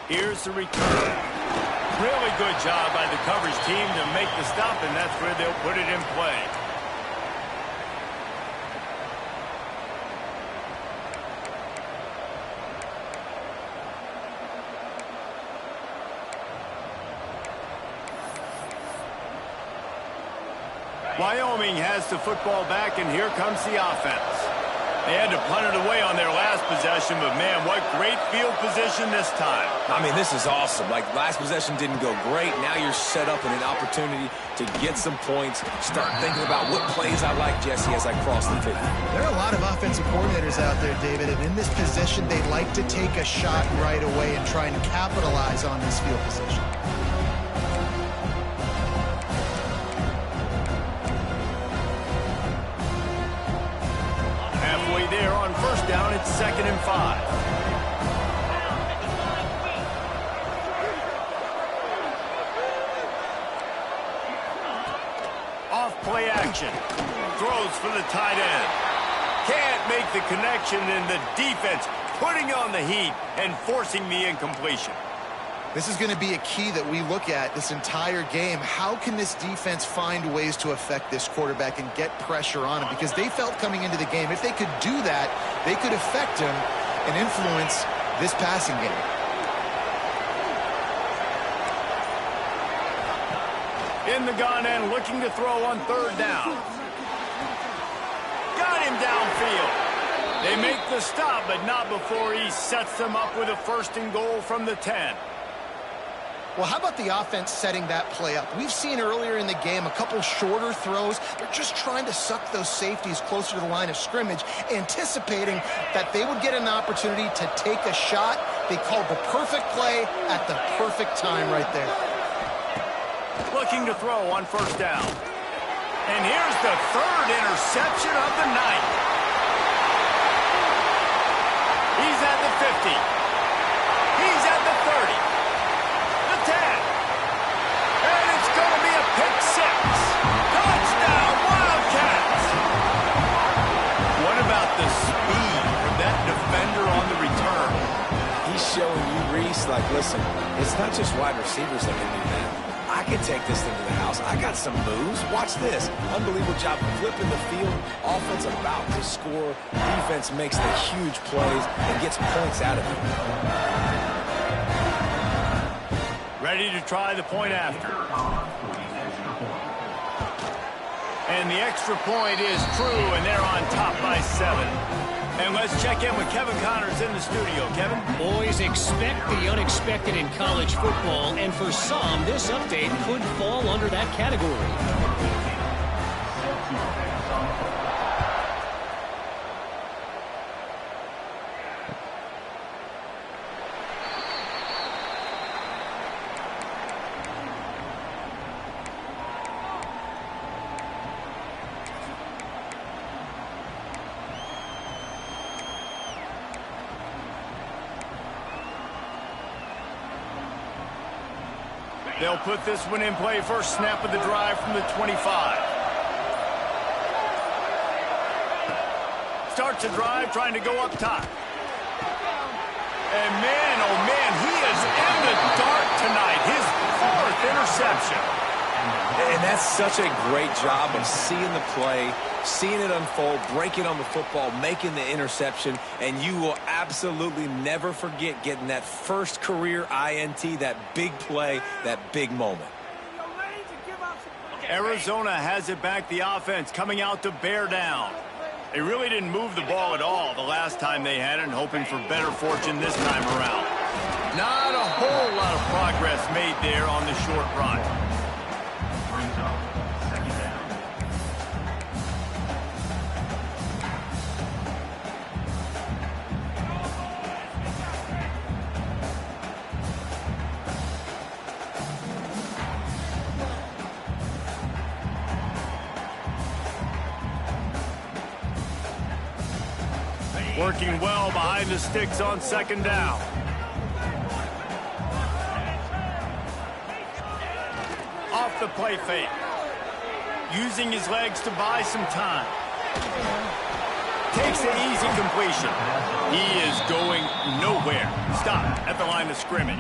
Here's the return. Really good job by the coverage team to make the stop, and that's where they'll put it in play. Wyoming has the football back, and here comes the offense. They had to punt it away on their last possession, but man, what great field position this time. I mean, this is awesome. Like, last possession didn't go great. Now you're set up in an opportunity to get some points. Start thinking about what plays I like, Jesse, as I cross the 50. There are a lot of offensive coordinators out there, David, and in this position, they like to take a shot right away and try and capitalize on this field position. There on 1st down, it's 2nd and 5. Off play action. Throws for the tight end. Can't make the connection, and the defense putting on the heat and forcing the incompletion. This is going to be a key that we look at this entire game. How can this defense find ways to affect this quarterback and get pressure on him? Because they felt coming into the game, if they could do that, they could affect him and influence this passing game. In the gun and looking to throw on 3rd down. Got him downfield. They make the stop, but not before he sets them up with a 1st and goal from the 10. Well, how about the offense setting that play up? We've seen earlier in the game a couple shorter throws. They're just trying to suck those safeties closer to the line of scrimmage, anticipating that they would get an opportunity to take a shot. They called the perfect play at the perfect time right there. Looking to throw on 1st down. And here's the 3rd interception of the night. He's at the 50. He's at the 30. 10. And it's going to be a pick 6. Touchdown, Wildcats! What about the speed of that defender on the return? He's showing you, Reese, like, listen, it's not just wide receivers that can do that. I can take this thing to the house. I got some moves. Watch this. Unbelievable job flipping the field. Offense about to score. Defense makes the huge plays and gets points out of it. Ready to try the point after. And the extra point is true, and they're on top by 7. And let's check in with Kevin Connors in the studio. Kevin? Boys, expect the unexpected in college football, and for some, this update could fall under that category. They'll put this one in play. First snap of the drive from the 25. Starts a drive trying to go up top. And man, oh man, he is in the dark tonight. His 4th interception. And that's such a great job of seeing the play, seeing it unfold, breaking on the football, making the interception, and you will absolutely never forget getting that first career INT, that big play, that big moment. Arizona has it back, the offense coming out to bear down. They really didn't move the ball at all the last time they had it, and hoping for better fortune this time around. Not a whole lot of progress made there on the short run. Working well behind the sticks on 2nd down. Off the play fake. Using his legs to buy some time. Takes an easy completion. He is going nowhere. Stop at the line of scrimmage.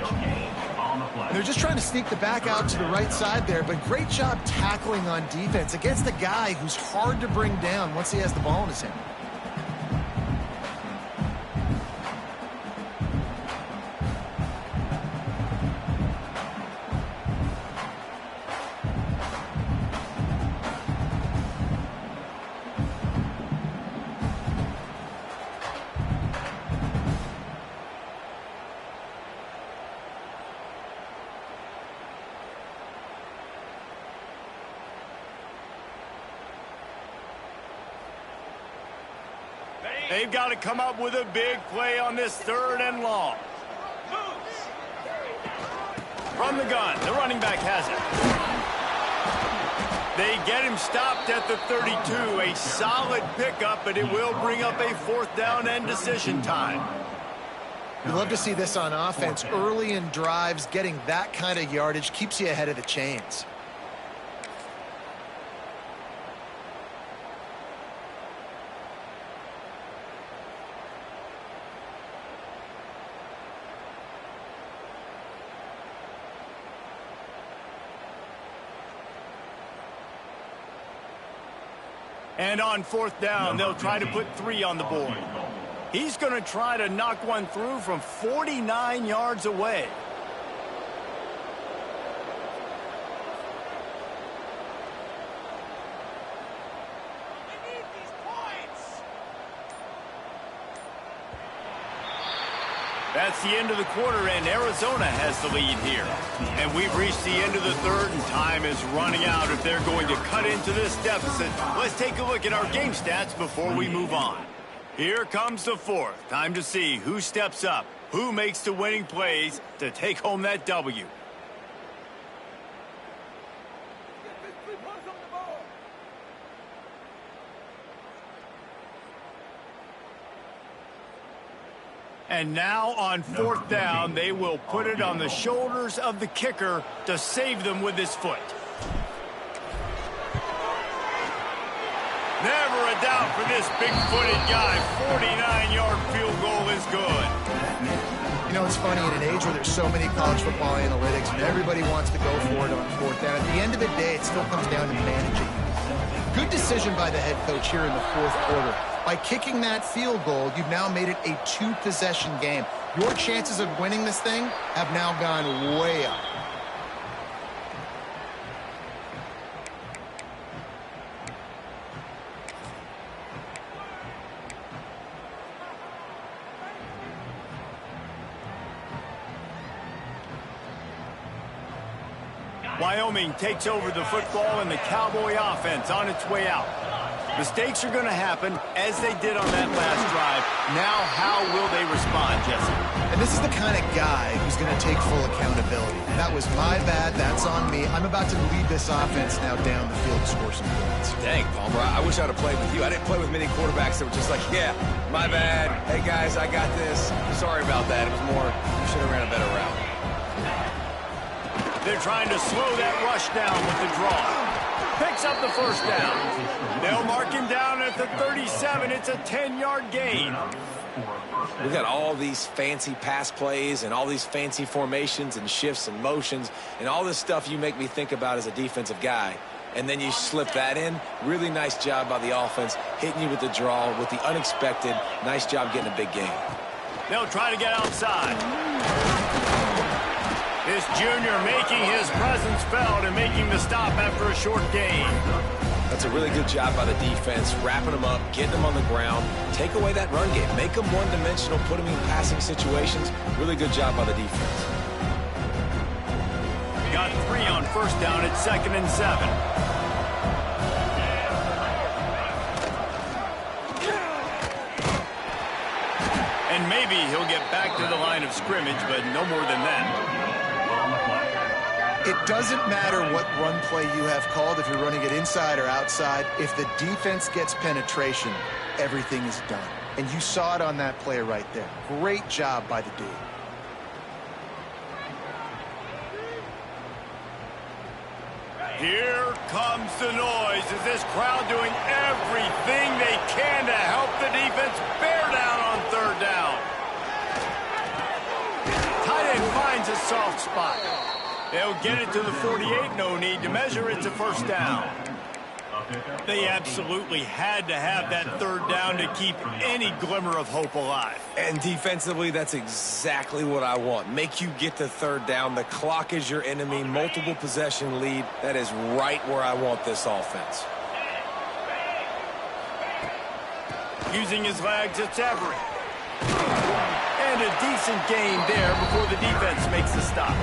They're just trying to sneak the back out to the right side there, but great job tackling on defense against a guy who's hard to bring down once he has the ball in his hand. They've got to come up with a big play on this 3rd and long. From the gun, the running back has it. They get him stopped at the 32. A solid pickup, but it will bring up a 4th down and decision time. You love to see this on offense. Early in drives, getting that kind of yardage keeps you ahead of the chains. And on 4th down, they'll try to put 3 on the board. He's going to try to knock one through from 49 yards away. That's the end of the quarter, and Arizona has the lead here. And we've reached the end of the 3rd, and time is running out if they're going to cut into this deficit. Let's take a look at our game stats before we move on. Here comes the 4th. Time to see who steps up, who makes the winning plays to take home that W. And now on 4th down, they will put it on the shoulders of the kicker to save them with his foot. Never a doubt for this big-footed guy. 49-yard field goal is good. You know, it's funny, in an age where there's so many college football analytics and everybody wants to go for it on fourth down, at the end of the day, it still comes down to managing. Good decision by the head coach here in the fourth quarter. By kicking that field goal, you've now made it a two-possession game. Your chances of winning this thing have now gone way up. Wyoming takes over the football and the Cowboy offense on its way out. Mistakes are going to happen, as they did on that last drive. Now, how will they respond, Jesse? And this is the kind of guy who's going to take full accountability. That was my bad. That's on me. I'm about to lead this offense now down the field to score some points. Dang, Palmer, I wish I'd have played with you. I didn't play with many quarterbacks that were just like, yeah, my bad. Hey, guys, I got this. Sorry about that. It was more, you should have ran a better route. They're trying to slow that rush down with the draw. Picks up the first down. They'll mark him down at the 37. It's a 10-yard gain. We got all these fancy pass plays and all these fancy formations and shifts and motions and all this stuff you make me think about as a defensive guy. And then you slip that in. Really nice job by the offense, hitting you with the draw, with the unexpected. Nice job getting a big gain. They'll try to get outside. This junior making his presence felt and making the stop after a short gain. That's a really good job by the defense, wrapping them up, getting them on the ground, take away that run game, make them one-dimensional, put them in passing situations. Really good job by the defense. Got 3 on first down at 2nd and 7. And maybe he'll get back to the line of scrimmage, but no more than that. It doesn't matter what run play you have called, if you're running it inside or outside. If the defense gets penetration, everything is done. And you saw it on that play right there. Great job by the D. Here comes the noise. Is this crowd doing everything they can to help the defense bear down on third down? Tight end finds a soft spot. They'll get it to the 48. No need to measure. It's a first down. They absolutely had to have that third down to keep any glimmer of hope alive. And defensively, that's exactly what I want. Make you get to third down. The clock is your enemy. Multiple possession lead. That is right where I want this offense. Using his legs, it's Everett. And a decent gain there before the defense makes the stop.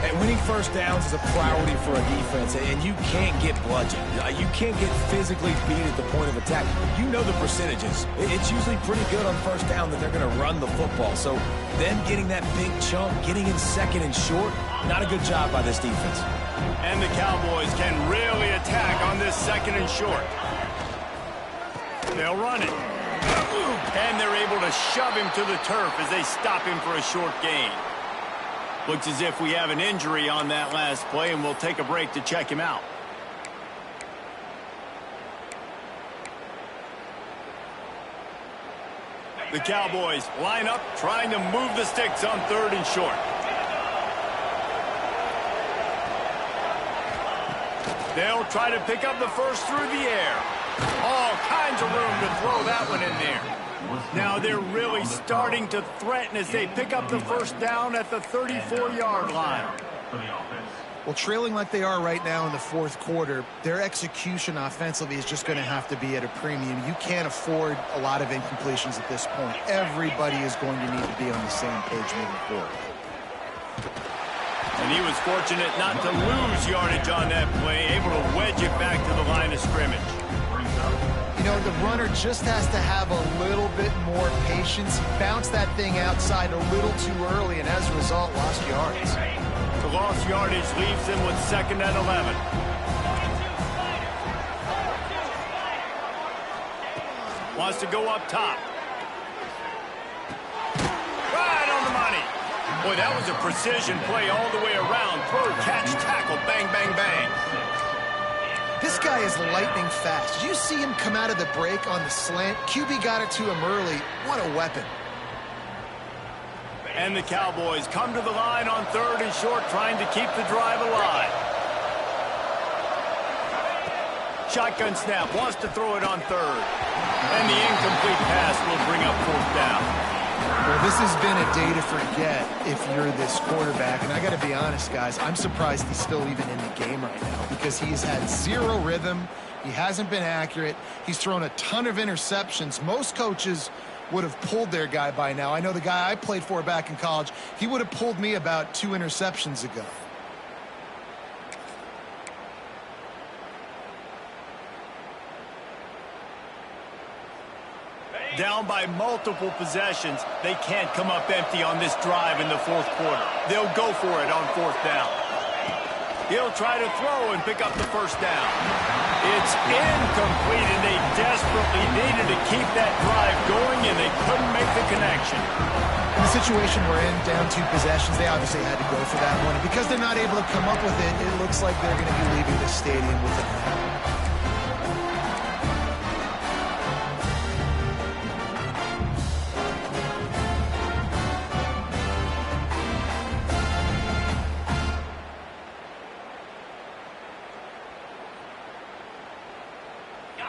And winning first downs is a priority for a defense, and you can't get bludgeoned. You can't get physically beat at the point of attack. You know the percentages. It's usually pretty good on first down that they're going to run the football. So them getting that big chunk, getting in 2nd and short, not a good job by this defense. And the Cowboys can really attack on this 2nd and short. They'll run it. And they're able to shove him to the turf as they stop him for a short gain. Looks as if we have an injury on that last play, and we'll take a break to check him out. The Cowboys line up, trying to move the sticks on 3rd and short. They'll try to pick up the first through the air. All kinds of room to throw that one in there. Now they're really starting to threaten as they pick up the first down at the 34-yard line. Well, trailing like they are right now in the fourth quarter, their execution offensively is just going to have to be at a premium. You can't afford a lot of incompletions at this point. Everybody is going to need to be on the same page moving forward. And he was fortunate not to lose yardage on that play, able to wedge it back to the line of scrimmage. You know, the runner just has to have a little bit more patience. He bounced that thing outside a little too early, and as a result, lost yards. The lost yardage leaves him with 2nd and 11. Wants to go up top. Right on the money. Boy, that was a precision play all the way around. Throw, catch, tackle, bang, bang, bang. This guy is lightning fast. Did you see him come out of the break on the slant? QB got it to him early. What a weapon. And the Cowboys come to the line on 3rd and short, trying to keep the drive alive. Shotgun snap, wants to throw it on 3rd. And the incomplete pass will bring up 4th down. Well, this has been a day to forget if you're this quarterback. And I got to be honest, guys, I'm surprised he's still even in the game right now because he's had zero rhythm. He hasn't been accurate. He's thrown a ton of interceptions. Most coaches would have pulled their guy by now. I know the guy I played for back in college, he would have pulled me about 2 interceptions ago. Down by multiple possessions, they can't come up empty on this drive in the 4th quarter. They'll go for it on 4th down. He'll try to throw and pick up the 1st down. It's incomplete, and they desperately needed to keep that drive going, and they couldn't make the connection. In the situation we're in, down 2 possessions, they obviously had to go for that one. And because they're not able to come up with it, it looks like they're going to be leaving the stadium with a win.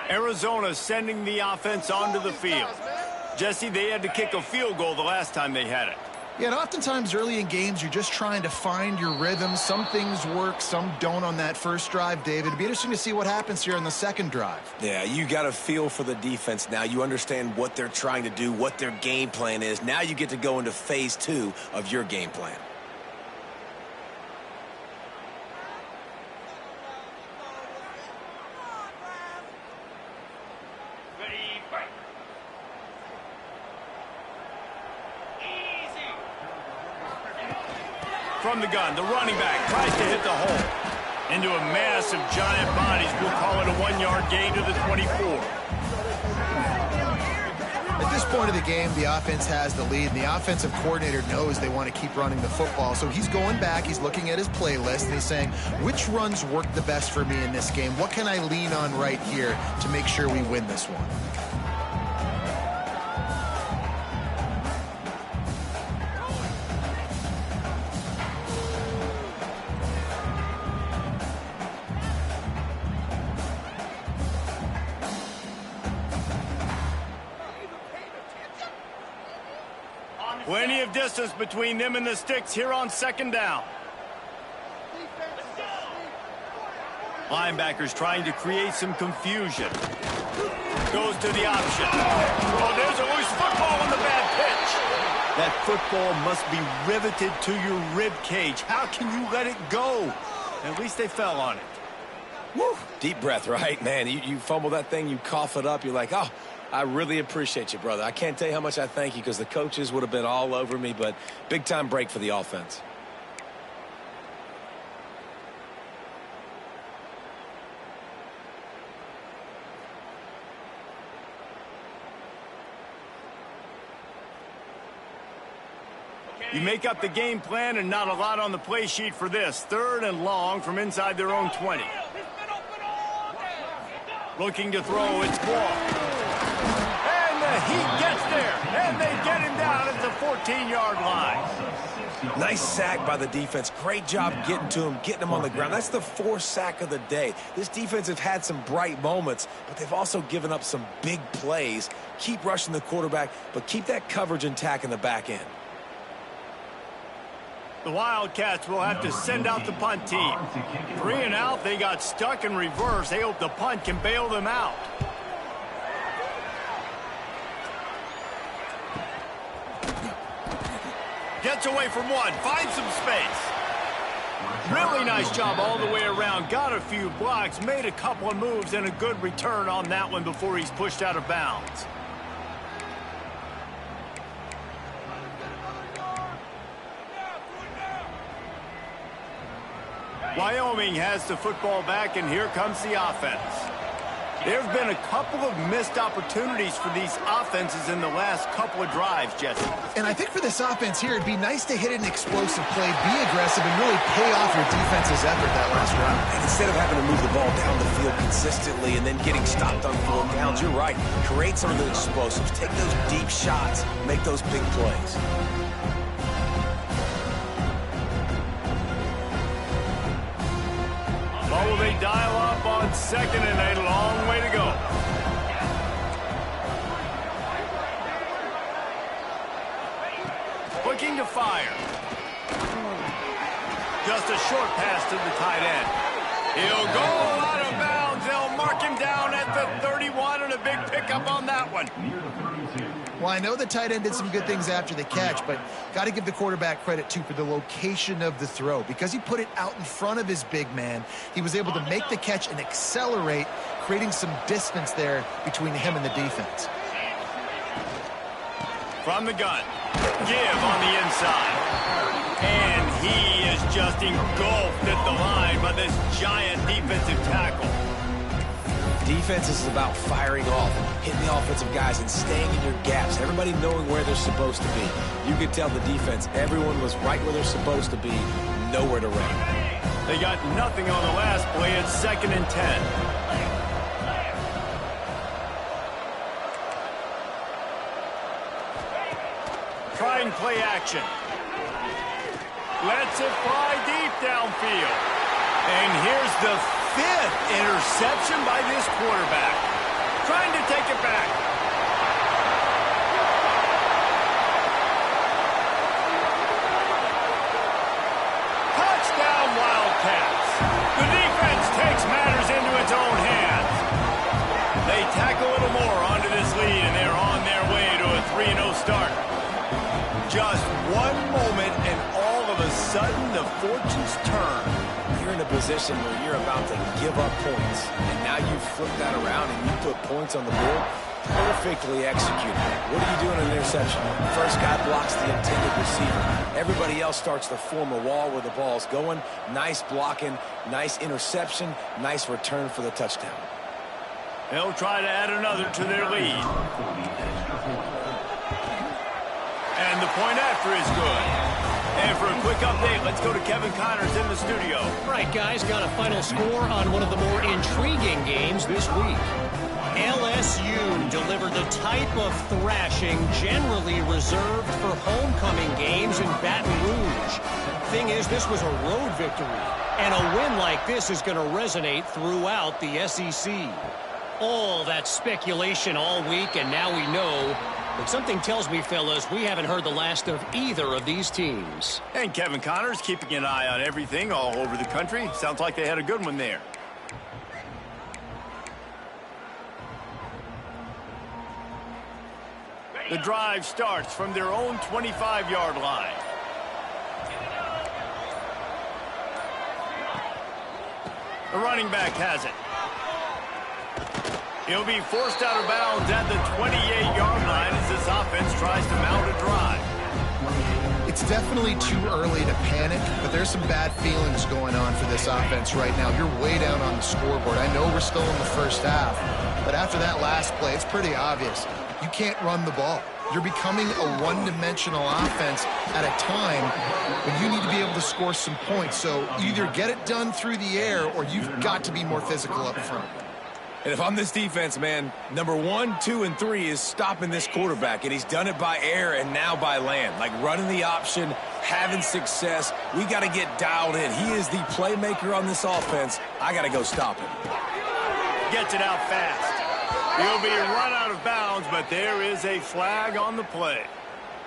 Arizona sending the offense onto the field. Jesse, they had to kick a field goal the last time they had it. Yeah, and oftentimes early in games, you're just trying to find your rhythm. Some things work, some don't on that first drive, David. It'd be interesting to see what happens here on the 2nd drive. Yeah, you got a feel for the defense now. You understand what they're trying to do, what their game plan is. Now you get to go into phase 2 of your game plan. From the gun, the running back tries to hit the hole. Into a mass of giant bodies. We'll call it a 1-yard gain to the 24. At this point of the game, the offense has the lead, and the offensive coordinator knows they want to keep running the football. So he's going back, he's looking at his playlist, and he's saying, which runs work the best for me in this game? What can I lean on right here to make sure we win this one? Plenty of distance between them and the sticks here on 2nd down. Linebackers trying to create some confusion. Goes to the option. Oh, there's a loose football on the bad pitch. That football must be riveted to your rib cage. How can you let it go? At least they fell on it. Woo. Deep breath, right? Man, you fumble that thing, you cough it up, you're like, oh, I really appreciate you, brother. I can't tell you how much I thank you because the coaches would have been all over me, but big-time break for the offense. You make up the game plan and not a lot on the play sheet for this. 3rd and long from inside their own 20. Looking to throw, it's Clark. He gets there, and they get him down at the 14-yard line. Nice sack by the defense. Great job getting to him, getting him on the ground. That's the 4th sack of the day. This defense have had some bright moments, but they've also given up some big plays. Keep rushing the quarterback, but keep that coverage intact in the back end. The Wildcats will have to send out the punt team. 3 and out, they got stuck in reverse. They hope the punt can bail them out. Gets away from one, finds some space. Really nice job all the way around. Got a few blocks, made a couple of moves, and a good return on that one before he's pushed out of bounds. Wyoming has the football back, and here comes the offense. There have been a couple of missed opportunities for these offenses in the last couple of drives, Jesse. And I think for this offense here, it'd be nice to hit an explosive play, be aggressive, and really pay off your defense's effort that last round. And instead of having to move the ball down the field consistently and then getting stopped on 4 downs, you're right. Create some of the explosives. Take those deep shots. Make those big plays. Oh, will they dial up on second and a long way to go. Looking to fire. Just a short pass to the tight end. He'll go out of bounds. They'll mark him down at the 31 and a big pickup on that one. Well, I know the tight end did some good things after the catch, but got to give the quarterback credit, too, for the location of the throw. Because he put it out in front of his big man, he was able to make the catch and accelerate, creating some distance there between him and the defense. From the gun, give on the inside. And he is just engulfed at the line by this giant defensive tackle. Defense is about firing off, hitting the offensive guys, and staying in your gaps. Everybody knowing where they're supposed to be. You could tell the defense, everyone was right where they're supposed to be, nowhere to run. They got nothing on the last play. It's 2nd and 10. Trying play action. Lets it fly deep downfield. And here's the 5th interception by this quarterback. Trying to take it back. Touchdown, Wildcats. The defense takes matters into its own hands. They tack a little more onto this lead, and they're on their way to a 3-0 start. Just one moment, and all of a sudden, the fortunes turn. You're in a position where you're about to give up points, and now you flip that around and you put points on the board. Perfectly executed. What do you do in an interception? First guy blocks the intended receiver. Everybody else starts to form a wall where the ball's going. Nice blocking, nice interception, nice return for the touchdown. They'll try to add another to their lead. And the point after is good. And for a quick update, let's go to Kevin Connors in the studio. Right, guys, got a final score on one of the more intriguing games this week. LSU delivered the type of thrashing generally reserved for homecoming games in Baton Rouge. Thing is, this was a road victory, and a win like this is going to resonate throughout the SEC. All that speculation all week, and now we know. But something tells me, fellas, we haven't heard the last of either of these teams. And Kevin Connors keeping an eye on everything all over the country. Sounds like they had a good one there. The drive starts from their own 25-yard line. The running back has it. He'll be forced out of bounds at the 28-yard line as this offense tries to mount a drive. It's definitely too early to panic, but there's some bad feelings going on for this offense right now. You're way down on the scoreboard. I know we're still in the first half, but after that last play, it's pretty obvious. You can't run the ball. You're becoming a one-dimensional offense at a time when you need to be able to score some points. So either get it done through the air or you've got to be more physical up front. And if I'm this defense, man, number 1, 2, and 3 is stopping this quarterback, and he's done it by air and now by land. Like running the option, having success. We got to get dialed in. He is the playmaker on this offense. I got to go stop him. Gets it out fast. He'll be run out of bounds, but there is a flag on the play.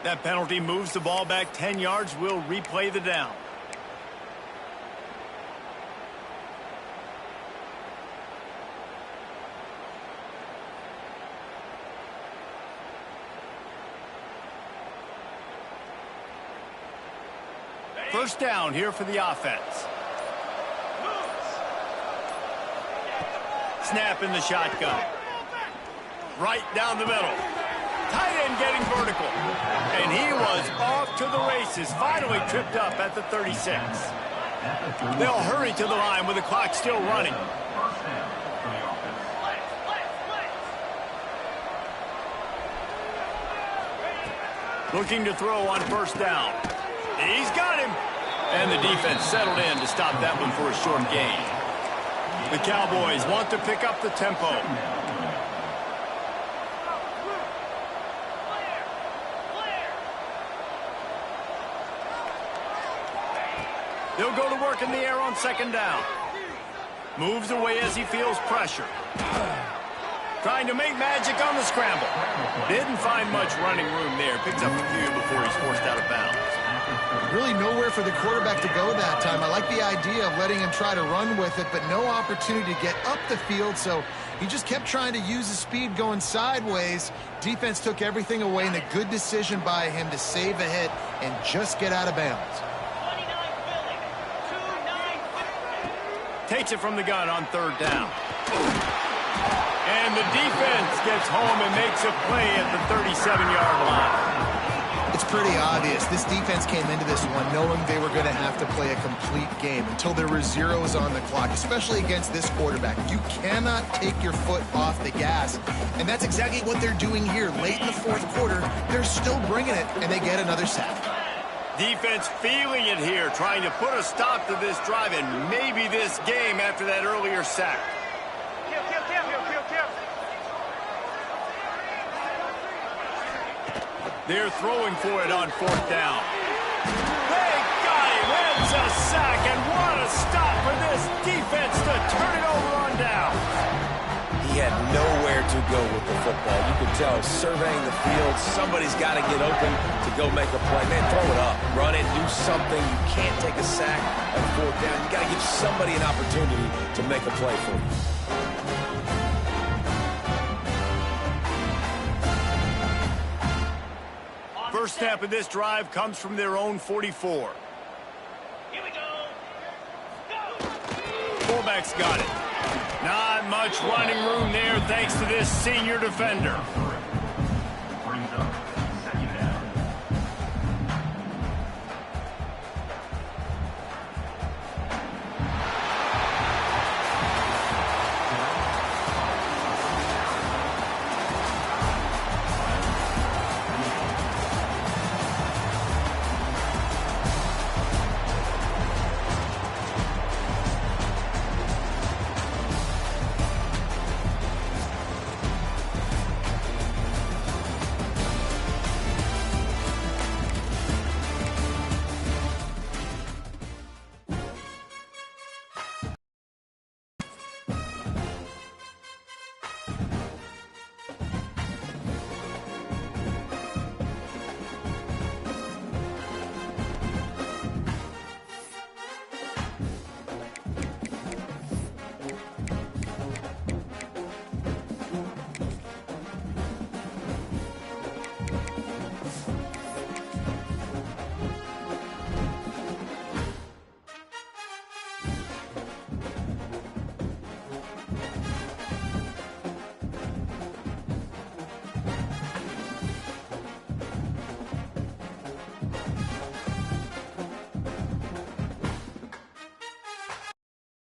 That penalty moves the ball back 10 yards. We'll replay the down. First down here for the offense. Snap in the shotgun. Right down the middle. Tight end getting vertical. And he was off to the races. Finally tripped up at the 36. They'll hurry to the line with the clock still running. Looking to throw on first down. He's got him. And the defense settled in to stop that one for a short gain. The Cowboys want to pick up the tempo. They'll go to work in the air on second down. Moves away as he feels pressure. Trying to make magic on the scramble. Didn't find much running room there. Picks up a few before he's forced out of bounds. Really nowhere for the quarterback to go that time. I like the idea of letting him try to run with it, but no opportunity to get up the field, so he just kept trying to use his speed going sideways. Defense took everything away, and a good decision by him to save a hit and just get out of bounds. Takes it from the gun on third down. And the defense gets home and makes a play at the 37-yard line. It's pretty obvious. This defense came into this one knowing they were going to have to play a complete game until there were zeros on the clock, especially against this quarterback. You cannot take your foot off the gas, and that's exactly what they're doing here. Late in the fourth quarter, they're still bringing it, and they get another sack. Defense feeling it here, trying to put a stop to this drive and maybe this game after that earlier sack. They're throwing for it on fourth down. They got him. It's a sack, and what a stop for this defense to turn it over on down. He had nowhere to go with the football. You could tell, surveying the field, somebody's got to get open to go make a play. Man, throw it up. Run it, do something. You can't take a sack on fourth down. You got to give somebody an opportunity to make a play for you. First snap of this drive comes from their own 44. Here we go. Fullback's got it. Not much running room there thanks to this senior defender. Brings up